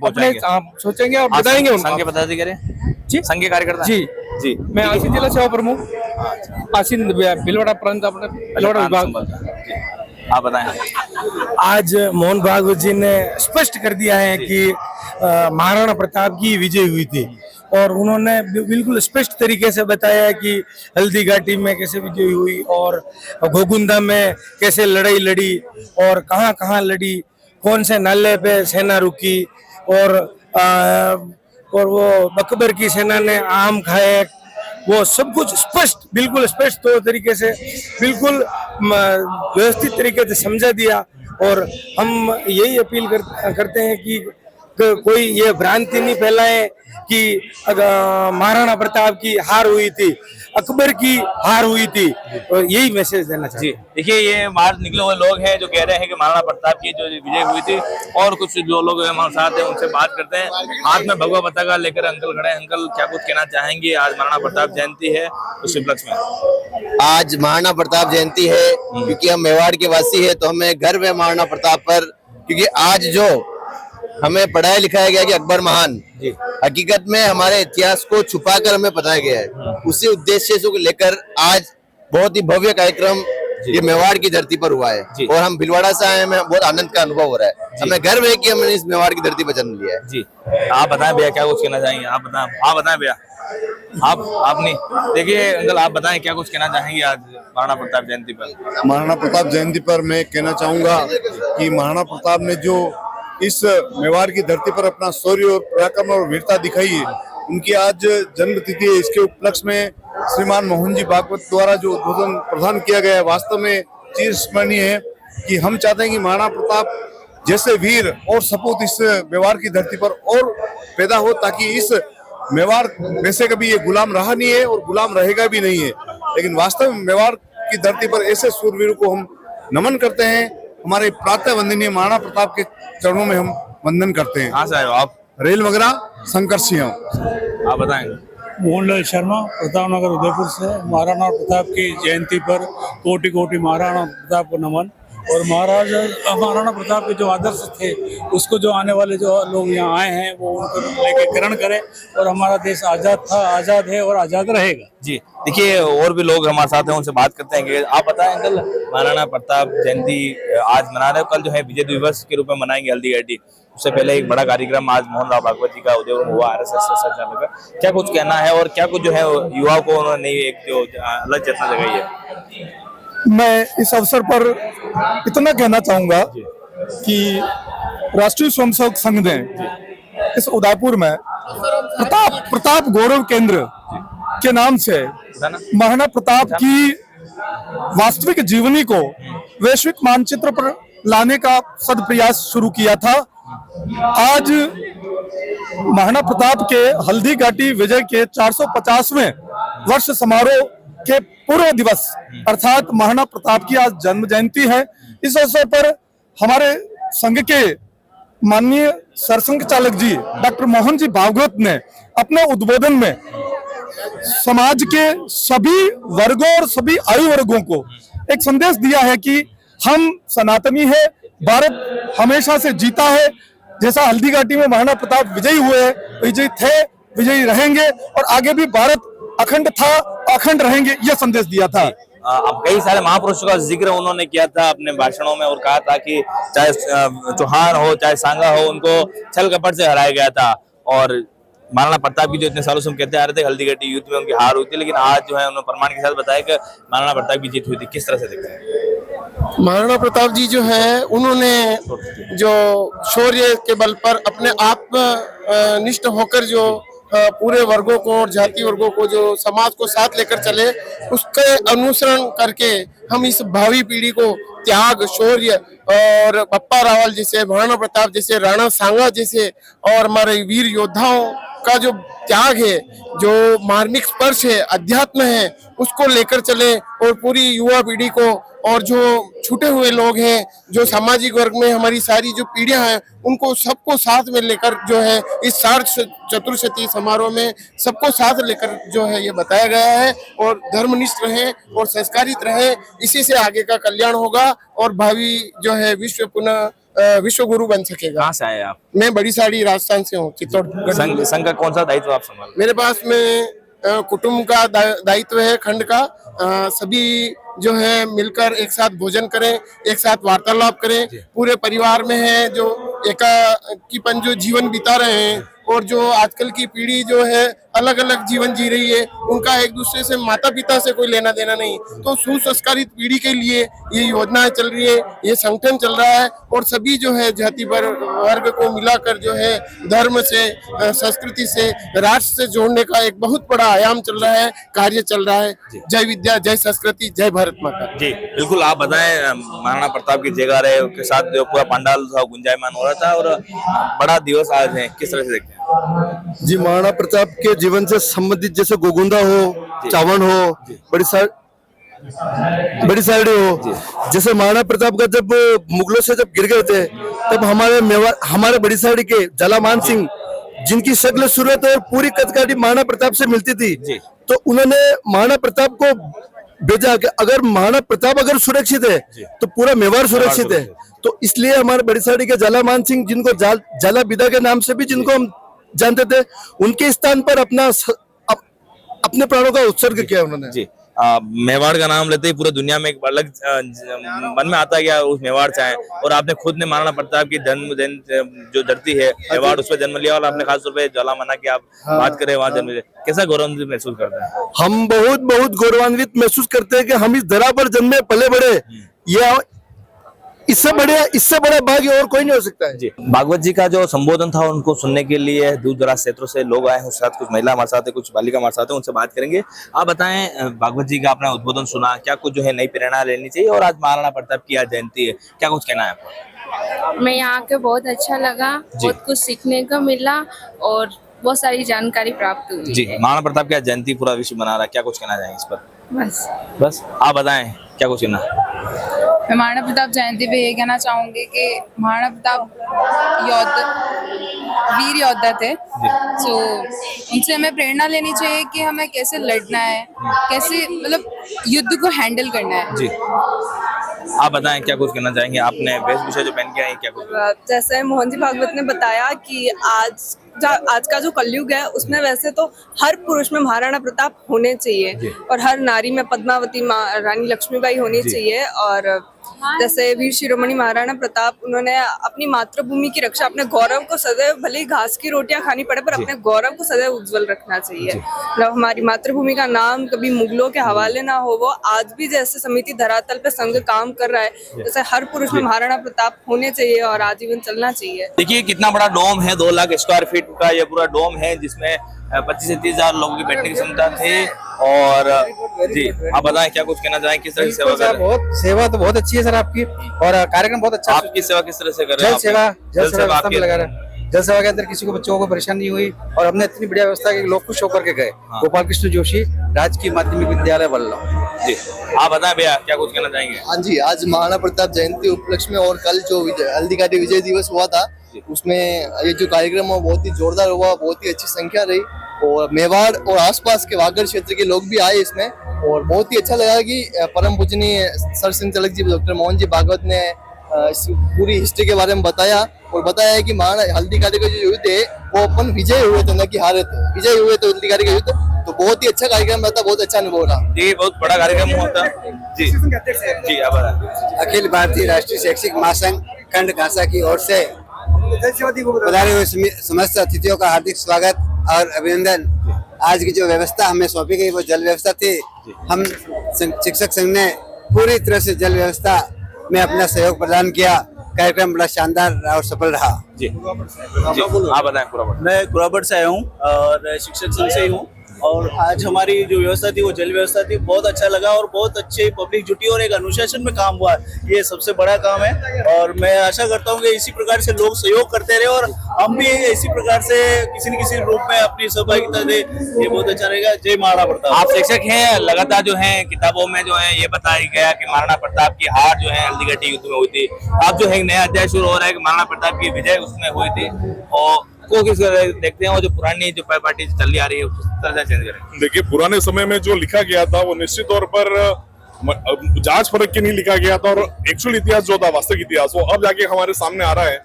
अपने सोचेंगे और बताएंगे उनको। संघ के पदाधिकारी जी, संघ के कार्यकर्ता जी। मैं आसीन जिला सेवा प्रमुख, आसीन भीलवाड़ा प्रांत, अपने भीलवाड़ा विभाग। आप बताएं। आज मोहन भागवत जी ने स्पष्ट कर दिया है कि महाराणा प्रताप की विजय हुई थी और उन्होंने बिल्कुल स्पष्ट तरीके से बताया कि हल्दी घाटी में कैसे विजय हुई और घोगुंदा में कैसे लड़ाई लड़ी और कहाँ कहाँ लड़ी, कौन से नाले पे सेना रुकी और वो अकबर की सेना ने आम खाए, वो सब कुछ स्पष्ट, बिल्कुल स्पष्ट तौर तरीके से, बिल्कुल व्यवस्थित तरीके से समझा दिया। और हम यही अपील करते हैं कि कोई ये भ्रांति नहीं फैलाए कि महाराणा प्रताप की हार हुई थी, अकबर की हार हुई थी, और यही मैसेज देना चाहिए। देखिए, ये बाहर निकले हुए लोग हैं जो कह रहे हैं कि महाराणा प्रताप की जो विजय हुई थी, और कुछ जो लोग हमारे साथ हैं उनसे बात करते हैं। हाथ में भगवा पताका लेकर अंकल खड़े हैं। अंकल, क्या कुछ कहना चाहेंगे? आज महाराणा प्रताप जयंती है, उस उपलक्ष्य में आज महाराणा प्रताप जयंती है क्योंकि हम मेवाड़ के वासी है, तो हमें गर्व है महाराणा प्रताप पर, क्योंकि आज जो हमें पढ़ाया लिखाया गया कि अकबर महान, हकीकत में हमारे इतिहास को छुपाकर हमें बताया गया है। उसी उद्देश्य से लेकर आज बहुत ही भव्य कार्यक्रम ये मेवाड़ की धरती पर हुआ है और हम भीलवाड़ा से आए, हमें बहुत आनंद का अनुभव हो रहा है। हमें गर्व है कि हमने इस मेवाड़ की धरती पर जन्म लिया है। जी। आप बताएं भैया, क्या कुछ कहना चाहेंगे? आप बताएं भैया। आप नहीं, देखिए अंकल, आप बताएं क्या कुछ कहना चाहेंगे आज महाराणा प्रताप जयंती पर? महाराणा प्रताप जयंती पर मैं कहना चाहूंगा कि महाराणा प्रताप ने जो इस मेवाड़ की धरती पर अपना शौर्य और पराक्रम और वीरता दिखाई है, उनकी आज जन्म तिथि है। इसके उपलक्ष्य में श्रीमान मोहन जी भागवत द्वारा जो उद्बोधन प्रदान किया गया है, वास्तव में चिर स्मरणीय है कि हम चाहते हैं कि महाराणा प्रताप जैसे वीर और सपूत इस मेवाड़ की धरती पर और पैदा हो, ताकि इस मेवाड़ वैसे कभी ये गुलाम रहा नहीं है और गुलाम रहेगा भी नहीं है, लेकिन वास्तव में मेवाड़ की धरती पर ऐसे सूरवीरों को हम नमन करते हैं। हमारे प्रातः वंदनीय महाराणा प्रताप के चरणों में हम वंदन करते हैं। कहाँ से आए हो आप? रेल मगरा शंकर सिंह। आप बताएं। मोहनलाल शर्मा, प्रताप नगर उदयपुर से। महाराणा प्रताप की जयंती पर कोटि कोटि महाराणा प्रताप को नमन। और महाराणा प्रताप के जो आदर्श थे उसको जो आने वाले जो लोग यहाँ आए हैं वो उनको लेके ग्रहण करें। और हमारा देश आज़ाद था, आज़ाद है और आज़ाद रहेगा। जी देखिए, और भी लोग हमारे साथ हैं, उनसे बात करते हैं कि आप बताएं अंकल, महाराणा प्रताप जयंती आज मना रहे हो, कल जो है विजय दिवस के रूप में मनाएंगे हल्दीघाटी। उससे पहले एक बड़ा कार्यक्रम आज मोहन राव भागवत जी का उद्योग हुआ RSS संचालक का, क्या कुछ कहना है और क्या कुछ जो है युवाओं को उन्होंने एक जो अलग चेतना जगाई है? मैं इस अवसर पर इतना कहना चाहूंगा कि राष्ट्रीय स्वयंसेवक संघ ने इस उदयपुर में प्रताप गौरव केंद्र के नाम से महाराणा प्रताप की वास्तविक जीवनी को वैश्विक मानचित्र पर लाने का सदप्रयास शुरू किया था। आज महाराणा प्रताप के हल्दीघाटी विजय के 450वें वर्ष समारोह के पूर्व दिवस अर्थात महाराणा प्रताप की आज जन्म जयंती है। इस अवसर पर हमारे संघ के माननीय सरसंघ चालक जी डॉक्टर मोहन जी भागवत ने अपने उद्बोधन में समाज के सभी वर्गों और सभी आयु वर्गों को एक संदेश दिया है कि हम सनातनी है, भारत हमेशा से जीता है। जैसा हल्दीघाटी में महाराणा प्रताप विजयी हुए, विजयी थे, विजयी रहेंगे और आगे भी भारत अखंड था, अखंड रहेंगे, यह संदेश दिया था। अब कई सारे महापुरुषों का जिक्र उन्होंने किया था अपने भाषणों में और कहा था कि चाहे चौहान हो चाहे सांगा हो, उनको छल कपट से हराया गया था। और महाराणा प्रताप की जो इतने सालों से हम कहते आ रहे थे हल्दीघाटी युद्ध में उनकी हार हुई थी, लेकिन आज जो है उन्होंने प्रमाण के साथ बताया कि महाराणा प्रताप की जीत हुई थी। किस तरह से देखते हैं? महाराणा प्रताप जी जो है उन्होंने जो शौर्य के बल पर अपने आप निष्ठ होकर जो पूरे वर्गों को और जाति वर्गों को जो समाज को साथ लेकर चले, उसके अनुसरण करके हम इस भावी पीढ़ी को त्याग, शौर्य और बप्पा रावल जैसे, महाराणा प्रताप जैसे, राणा सांगा जैसे और हमारे वीर योद्धाओं का जो त्याग है, जो मार्मिक स्पर्श है, अध्यात्म है, उसको लेकर चले और पूरी युवा पीढ़ी को और जो छूटे हुए लोग हैं, जो सामाजिक वर्ग में हमारी सारी जो पीढ़ियां हैं, उनको सबको साथ में लेकर जो है इस सार्थ चतुर्शती समारोह में सबको साथ लेकर जो है ये बताया गया है। और धर्मनिष्ठ रहे और संस्कारित रहे, इसी से आगे का कल्याण होगा और भावी जो है विश्व पुनः विश्व गुरु बन सकेगा। कहाँ से आए आप? मैं बड़ी साड़ी राजस्थान से हूँ, चित्तौड़गढ़। संघ का कौन सा दायित्व आप संभाल? मेरे पास में कुटुंब का दायित्व है, खंड का। सभी जो है मिलकर एक साथ भोजन करें, एक साथ वार्तालाप करें, पूरे परिवार में है जो एकाकीपन जो जीवन बिता रहे हैं और जो आजकल की पीढ़ी जो है अलग अलग जीवन जी रही है, उनका एक दूसरे से, माता पिता से कोई लेना देना नहीं। तो सुसंस्कारित पीढ़ी के लिए ये योजनाएं चल रही है, ये संगठन चल रहा है और सभी जो है जाति वर्ग को मिलाकर जो है धर्म से, संस्कृति से, राष्ट्र से जोड़ने का एक बहुत बड़ा आयाम चल रहा है, कार्य चल रहा है। जय विद्या, जय संस्कृति, जय भारत माता। जी बिल्कुल, आप बताएं, महाराणा प्रताप की जयकारे के साथ जो पूरा पंडाल था गुंजायमान हो रहा था और बड़ा दिवस आज है, किस तरह से देखते हैं? जी, महाराणा प्रताप के जीवन से संबंधित जैसे गोगुंदा हो, चावण हो, बड़ी साड़ी हो, जैसे महाराणा प्रताप का जब मुगलों से जब गिर गए थे तब हमारे बड़ी साड़ी के जलामान सिंह, जिनकी शक्ल सूरत और पूरी कदकाठी महाराणा प्रताप से मिलती थी, तो उन्होंने महाराणा प्रताप को भेजा कि अगर महाराणा प्रताप अगर सुरक्षित है तो पूरा मेवाड़ सुरक्षित है। तो इसलिए हमारे बड़ी साड़ी के जलामान सिंह, जिनको जाला बिदा के नाम से भी जिनको हम जानते थे, उनके स्थान पर अपने प्राणों का उत्सर्ग किया उन्होंने। जी, मेवाड़ का नाम लेते ही पूरी दुनिया में एक अलग मन में आता है क्या उस मेवाड़ से आए। और आपने खुद ने महाराणा प्रताप की जन्म जो धरती है मेवाड़, उस पर जन्म लिया और आपने खासतौर पे ज्वाला मना की आप बात करें वहाँ जन्म, कैसा गौरवान्वित महसूस करते हैं? हम बहुत गौरवान्वित महसूस करते हैं कि हम इस धरा पर जन्मे, पले बड़े, ये इससे बड़ा भाग्य और कोई नहीं हो सकता है। जी, भागवत जी का जो संबोधन था उनको सुनने के लिए दूर दराज क्षेत्रों से लोग आए हैं, उसके साथ कुछ महिला हमारे साथ है, कुछ बालिका हमारे साथ है, उनसे बात करेंगे। आप बताएं, भागवत जी का आपने उद्बोधन सुना, क्या कुछ जो है नई प्रेरणा लेनी चाहिए और आज महाराणा प्रताप की आज जयंती है, क्या कुछ कहना है आपको? मैं यहाँ के बहुत अच्छा लगा, बहुत कुछ सीखने को मिला और बहुत सारी जानकारी प्राप्त हुई। जी, महाराणा प्रताप की आज जयंती पूरा विश्व मना रहा है, क्या कुछ कहना चाहेंगे इस पर? बस आप बताएं, क्या कुछ कहना? मैं महाराणा प्रताप जयंती पे ये कहना चाहूंगी कि महाराणा प्रताप वीर योद्धा थे, तो उनसे हमें प्रेरणा लेनी चाहिए कि हमें कैसे लड़ना है, कैसे मतलब युद्ध को हैंडल करना है। जी, आप बताएं क्या कुछ कहना चाहेंगे, आपने वेशभूषा जो पहन के आई क्या कुछ? जैसे मोहन जी भागवत ने बताया कि आज का जो कलयुग है उसमें वैसे तो हर पुरुष में महाराणा प्रताप होने चाहिए और हर नारी में पद्मावती रानी लक्ष्मीबाई होनी चाहिए। और जैसे वीर शिरोमणि महाराणा प्रताप, उन्होंने अपनी मातृभूमि की रक्षा, अपने गौरव को सदैव, भले ही घास की रोटियां खानी पड़े पर अपने गौरव को सदैव उज्जवल रखना चाहिए। मतलब हमारी मातृभूमि का नाम कभी मुगलों के हवाले ना हो। वो आज भी जैसे समिति धरातल पे संघ काम कर रहा है, जैसे हर पुरुष में महाराणा प्रताप होने चाहिए और आजीवन चलना चाहिए। देखिए कितना बड़ा डोम है, 2 लाख स्क्वायर फीट का ये पूरा डोम है, जिसमें 25 से 30 हजार लोगों की बैठने की क्षमता थी। और जी आप बताएं क्या कुछ कहना चाहें, किस तरह की सेवा कर रहे हैं? सेवा तो बहुत अच्छी है सर आपकी, और कार्यक्रम बहुत अच्छा। आपकी सेवा किस तरह से कर रहे हैं? जल सेवा आपके लगा रहे हैं। जल सेवा के अंदर किसी को, बच्चों को परेशानी नहीं हुई और हमने इतनी बढ़िया व्यवस्था की, लोग खुश होकर के गए। गोपाल कृष्ण जोशी, राजकीय माध्यमिक विद्यालय बल्लभ। जी आप बताएं भैया क्या कुछ कहना चाहेंगे? हाँ जी, आज महाराणा प्रताप जयंती उपलक्ष्य में और कल जो हल्दीघाटी विजय दिवस हुआ था, उसमें ये जो कार्यक्रम हुआ बहुत ही जोरदार हुआ, बहुत ही अच्छी संख्या रही और मेवाड़ और आसपास के वागड़ क्षेत्र के लोग भी आए इसमें। और बहुत ही अच्छा लगा कि परम पूजनीय सर संचालक जी डॉक्टर मोहन जी भागवत ने इस पूरी हिस्ट्री के बारे में बताया और बताया है कि महाराणा हल्दीघाटी का जो युद्ध है वो अपन विजय हुए थे, न कि हारे थे। विजय हुए तो हल्दीघाटी का युद्ध, तो बहुत ही अच्छा कार्यक्रम रहता, बहुत अच्छा अनुभव रहा। ये बहुत बड़ा कार्यक्रम हुआ था जी। जी आप अखिल भारतीय राष्ट्रीय शैक्षिक महासंघ खंड कांसा की ओर से पधारे हुए समस्त अतिथियों का हार्दिक स्वागत और अभिनंदन। आज की जो व्यवस्था हमें सौंपी गई वो जल व्यवस्था थी। हम शिक्षक संघ ने पूरी तरह से जल व्यवस्था में अपना सहयोग प्रदान किया। कार्यक्रम बड़ा शानदार और सफल रहा। जी आप बताएं। मैं कुराबड़ से आया हूँ और शिक्षक संघ से ही हूँ, और आज हमारी जो व्यवस्था थी वो जल व्यवस्था थी, बहुत अच्छा लगा और बहुत अच्छे पब्लिक जुटी और एक अनुशासन में काम हुआ। ये सबसे बड़ा काम है और मैं आशा करता हूँ कि इसी प्रकार से लोग सहयोग करते रहे और हम भी इसी प्रकार से किसी न किसी रूप में अपनी सहभागिता दे, ये बहुत अच्छा रहेगा। जय महाराणा प्रताप। आप शिक्षक हैं, लगातार जो है किताबों में जो है ये बताया गया कि महाराणा प्रताप की हार जो है हल्दीघाटी युद्ध में हुई थी। अब जो है नया अध्याय शुरू हो रहा है कि महाराणा प्रताप की विजय उसमें हुई थी, और को किस देखते हैं वो जो पुरानी जो पार्टी चली आ रही है उस तरह से चेंज करें। देखिए पुराने समय में जो लिखा गया था वो निश्चित तौर पर जांच परख के नहीं लिखा गया था, और एक्चुअल इतिहास जो था, वास्तविक इतिहास, वो अब जाके हमारे सामने आ रहा है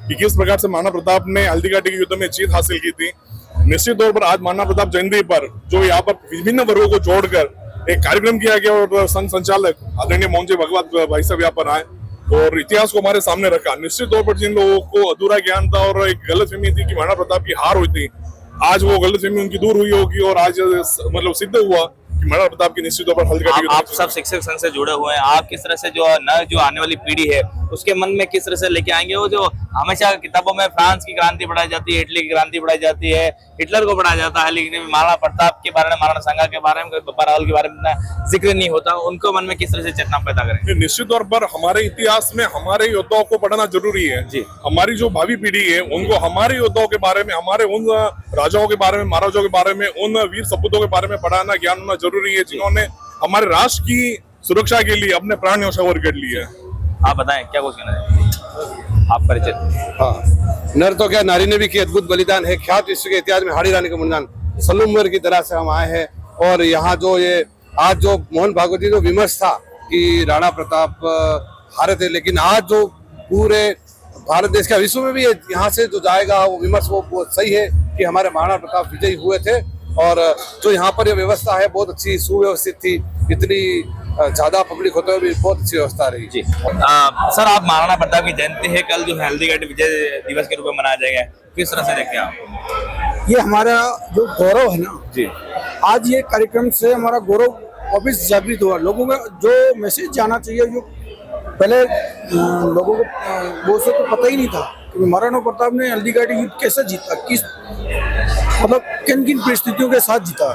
कि किस प्रकार से महाराणा प्रताप ने हल्दीघाटी के युद्ध में जीत हासिल की थी। निश्चित तौर पर आज महाराणा प्रताप जयंती पर जो यहाँ पर विभिन्न वर्गों को जोड़कर एक कार्यक्रम किया गया और संघ संचालक आदरणीय मोहन जी भागवत भाई साहब यहाँ पर आए और इतिहास को हमारे सामने रखा। निश्चित तौर पर जिन लोगों को अधूरा ज्ञान था और एक गलतफहमी थी कि महाराणा प्रताप की हार हुई थी, आज वो गलतफहमी उनकी दूर हुई होगी और आज मतलब सिद्ध हुआ कि महाराणा प्रताप की निश्चित तौर पर हल्दीघाटी। आप सब शिक्षक संघ से जुड़े हुए हैं, आप किस तरह से जो आने वाली पीढ़ी है उसके मन में किस तरह से लेके आएंगे? वो जो हमेशा किताबों में फ्रांस की क्रांति पढ़ाई जाती है, इटली की क्रांति पढ़ाई जाती है, हिटलर को पढ़ाया जाता है, लेकिन महाराणा प्रताप के बारे में, महाराणा संघा के बारे में, बप्पा रावल के बारे में इतना जिक्र नहीं होता। उनको मन में किस तरह से चेतना पैदा करें? निश्चित तौर पर हमारे इतिहास में हमारे योद्धाओं को पढ़ना जरूरी है जी। हमारी जो भावी पीढ़ी है उनको हमारे योद्धाओं के बारे में, हमारे उन राजाओं के बारे में, महाराजाओं के बारे में, उन वीर सपूतों के बारे में पढ़ाना, ज्ञान होना जरूरी है जिन्होंने हमारे राष्ट्र की सुरक्षा के लिए अपने प्राण न्यौछावर कर लिए हैं। आप बताएं क्या कुछ कहना है, आप परिचित? हाँ, नर तो क्या नारी ने भी किया अद्भुत बलिदान है, ख्यात विश्व के इतिहास में हाड़ी रानी का मुंडन सलूमर की तरह से हम आए हैं। और यहाँ जो ये आज जो मोहन भागवत जी जो विमर्श था कि राणा प्रताप हारे थे, लेकिन आज जो पूरे भारत देश का विश्व में भी यहाँ से जो जाएगा वो विमर्श वो सही है कि हमारे महाराणा प्रताप विजयी हुए थे। और जो यहाँ पर ये व्यवस्था है बहुत अच्छी सुव्यवस्थित थी, इतनी ज्यादा पब्लिक होते हुए भी बहुत अच्छी व्यवस्था रही जी। सर आप महाराणा प्रताप की जयंती है कल जो है हल्दीघाटी विजय दिवस के रूप में मनाया जाएगा, किस तरह से देखते हैं आप? ये हमारा जो गौरव है ना जी, आज ये कार्यक्रम से हमारा गौरव वापिस जागृत हुआ। लोगों में जो मैसेज जाना चाहिए, जो पहले लोगों को वो से तो पता ही नहीं था कि महाराणा प्रताप ने हल्दीघाटी युद्ध कैसे जीता, किस मतलब किन किन परिस्थितियों के साथ जीता,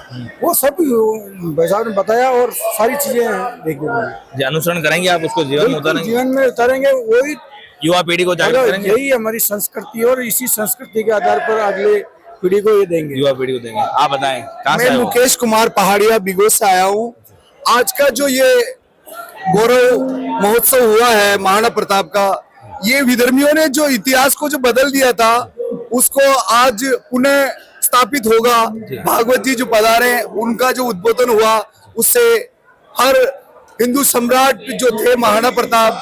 वो सब भाई साहब ने बताया और सारी चीजें देखने को मिली। अनुसरण करेंगे आप उसको जीवन में उतारेंगे? जीवन में उतारेंगे, वही युवा पीढ़ी को जागरूक करेंगे। यही हमारी संस्कृति और इसी संस्कृति के आधार पर अगले पीढ़ी को ये देंगे, युवा पीढ़ी को देंगे। आप बताएं कहाँ से? मैं मुकेश कुमार पहाड़िया बिगोस से आया हूँ। आज का जो ये गौरव महोत्सव हुआ है महाराणा प्रताप का, ये विधर्मियों ने जो इतिहास को जो बदल दिया था उसको आज पुनः स्थापित होगा। भागवत जी जो पधारे उनका जो उद्बोधन हुआ उससे हर हिंदू सम्राट जो थे महाराणा प्रताप,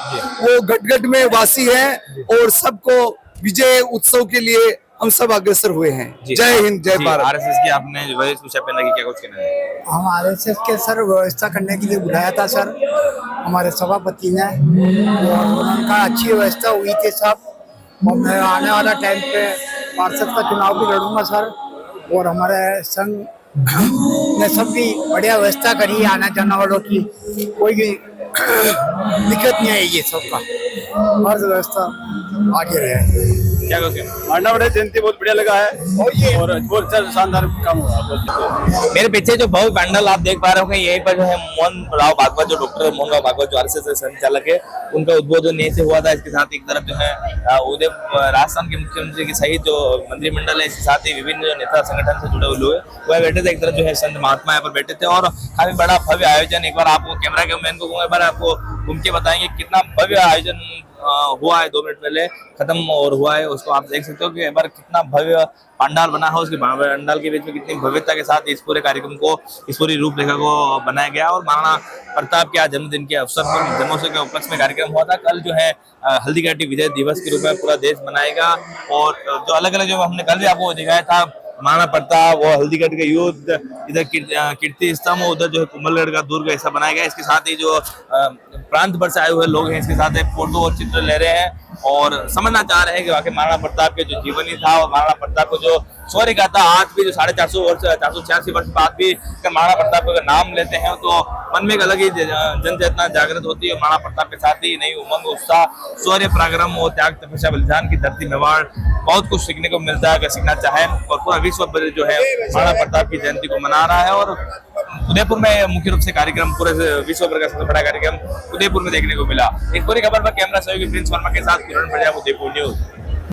वो गटगट में वासी हैं और सबको विजय उत्सव के लिए हम सब अग्रसर हुए हैं। जय हिंद, जय भारत। आरएसएस की आपने वेशभूषा पहन रखी, क्या कुछ कहना है? हम आरएसएस के सर व्यवस्था करने के लिए बुलाया था सर हमारे सभापति ने, और उनका अच्छी व्यवस्था हुई थी सब। और मैं आने वाला टाइम पे पार्षद का चुनाव भी लड़ूंगा सर, और हमारे संघ ने सब भी बढ़िया व्यवस्था करी आना जाने वालों की, कोई भी दिक्कत नहीं आएगी सबका, हर व्यवस्था आगे रहे। क्या कहोगे? महाराणा प्रताप जयंती बहुत बढ़िया लगा है और बहुत शानदार काम हुआ। मेरे पीछे जो भव्य पंडाल आप देख पा रहे होंगे, यहीं पर जो है मोहन राव भागवत, जो डॉक्टर मोहन राव भागवत जो आरएसएस के संचालक है, उनका उद्बोधन यहीं से हुआ था। इसके साथ एक तरफ जो है उदय राजस्थान के मुख्यमंत्री के सहित जो मंत्रिमंडल है, इसके साथ ही विभिन्न जो नेता संगठन से जुड़े हुए लोग वह बैठे थे। एक तरफ जो है संत महात्मा यहाँ पर बैठे थे और काफी बड़ा भव्य आयोजन। एक बार आपको कैमरा के मैन को एक बार आपको घूम के बताएंगे कितना भव्य आयोजन हुआ है। 2 मिनट पहले खत्म और हुआ है, उसको आप देख सकते हो कि एक बार कितना भव्य पंडाल बना है। उसके पंडाल के बीच में कितनी भव्यता के साथ इस पूरे कार्यक्रम को, इस पूरी रूपरेखा को बनाया गया। और महाराणा प्रताप के आज जन्मदिन के अवसर पर, जन्मोत्सव के उपलक्ष्य में कार्यक्रम हुआ था। कल जो है हल्दीघाटी विजय दिवस के रूप में पूरा देश मनाएगा। और जो अलग अलग जो हमने कल भी आपको दिखाया था, महाराणा प्रताप और हल्दीघाटी का युद्ध, इधर कीर्ति स्तंभ, उधर जो है कुंभलगढ़ का दुर्ग, ऐसा बनाया गया। इसके साथ ही जो प्रांत भर से आए हुए लोग हैं, इसके साथ एक फोटो और चित्र ले रहे हैं और समझना चाह रहे हैं कि वाकई महाराणा प्रताप के जो जीवनी था और महाराणा प्रताप को जो शौर्य गाथा आज भी जो 486 वर्ष बाद भी महाराणा प्रताप का नाम लेते हैं तो मन में एक अलग ही जन चेतना जागृत होती है। महाराणा प्रताप के साथ ही नई उमंग, उत्साह, शौर्य, पराक्रम और त्याग, तपस्या, बलिदान की धरती मेवाड़, बहुत कुछ सीखने को मिलता है अगर सीखना चाहे। और पूरा विश्व जो है महाराणा प्रताप की जयंती को मना रहा है। और उदयपुर में मुख्य रूप से कार्यक्रम, पूरे विश्व भर का सबसे बड़ा कार्यक्रम उदयपुर में देखने को मिला। इस पूरी खबर पर कैमरा सहयोगी प्रिंस वर्मा के साथ किरण प्रजापति, उदयपुर न्यूज।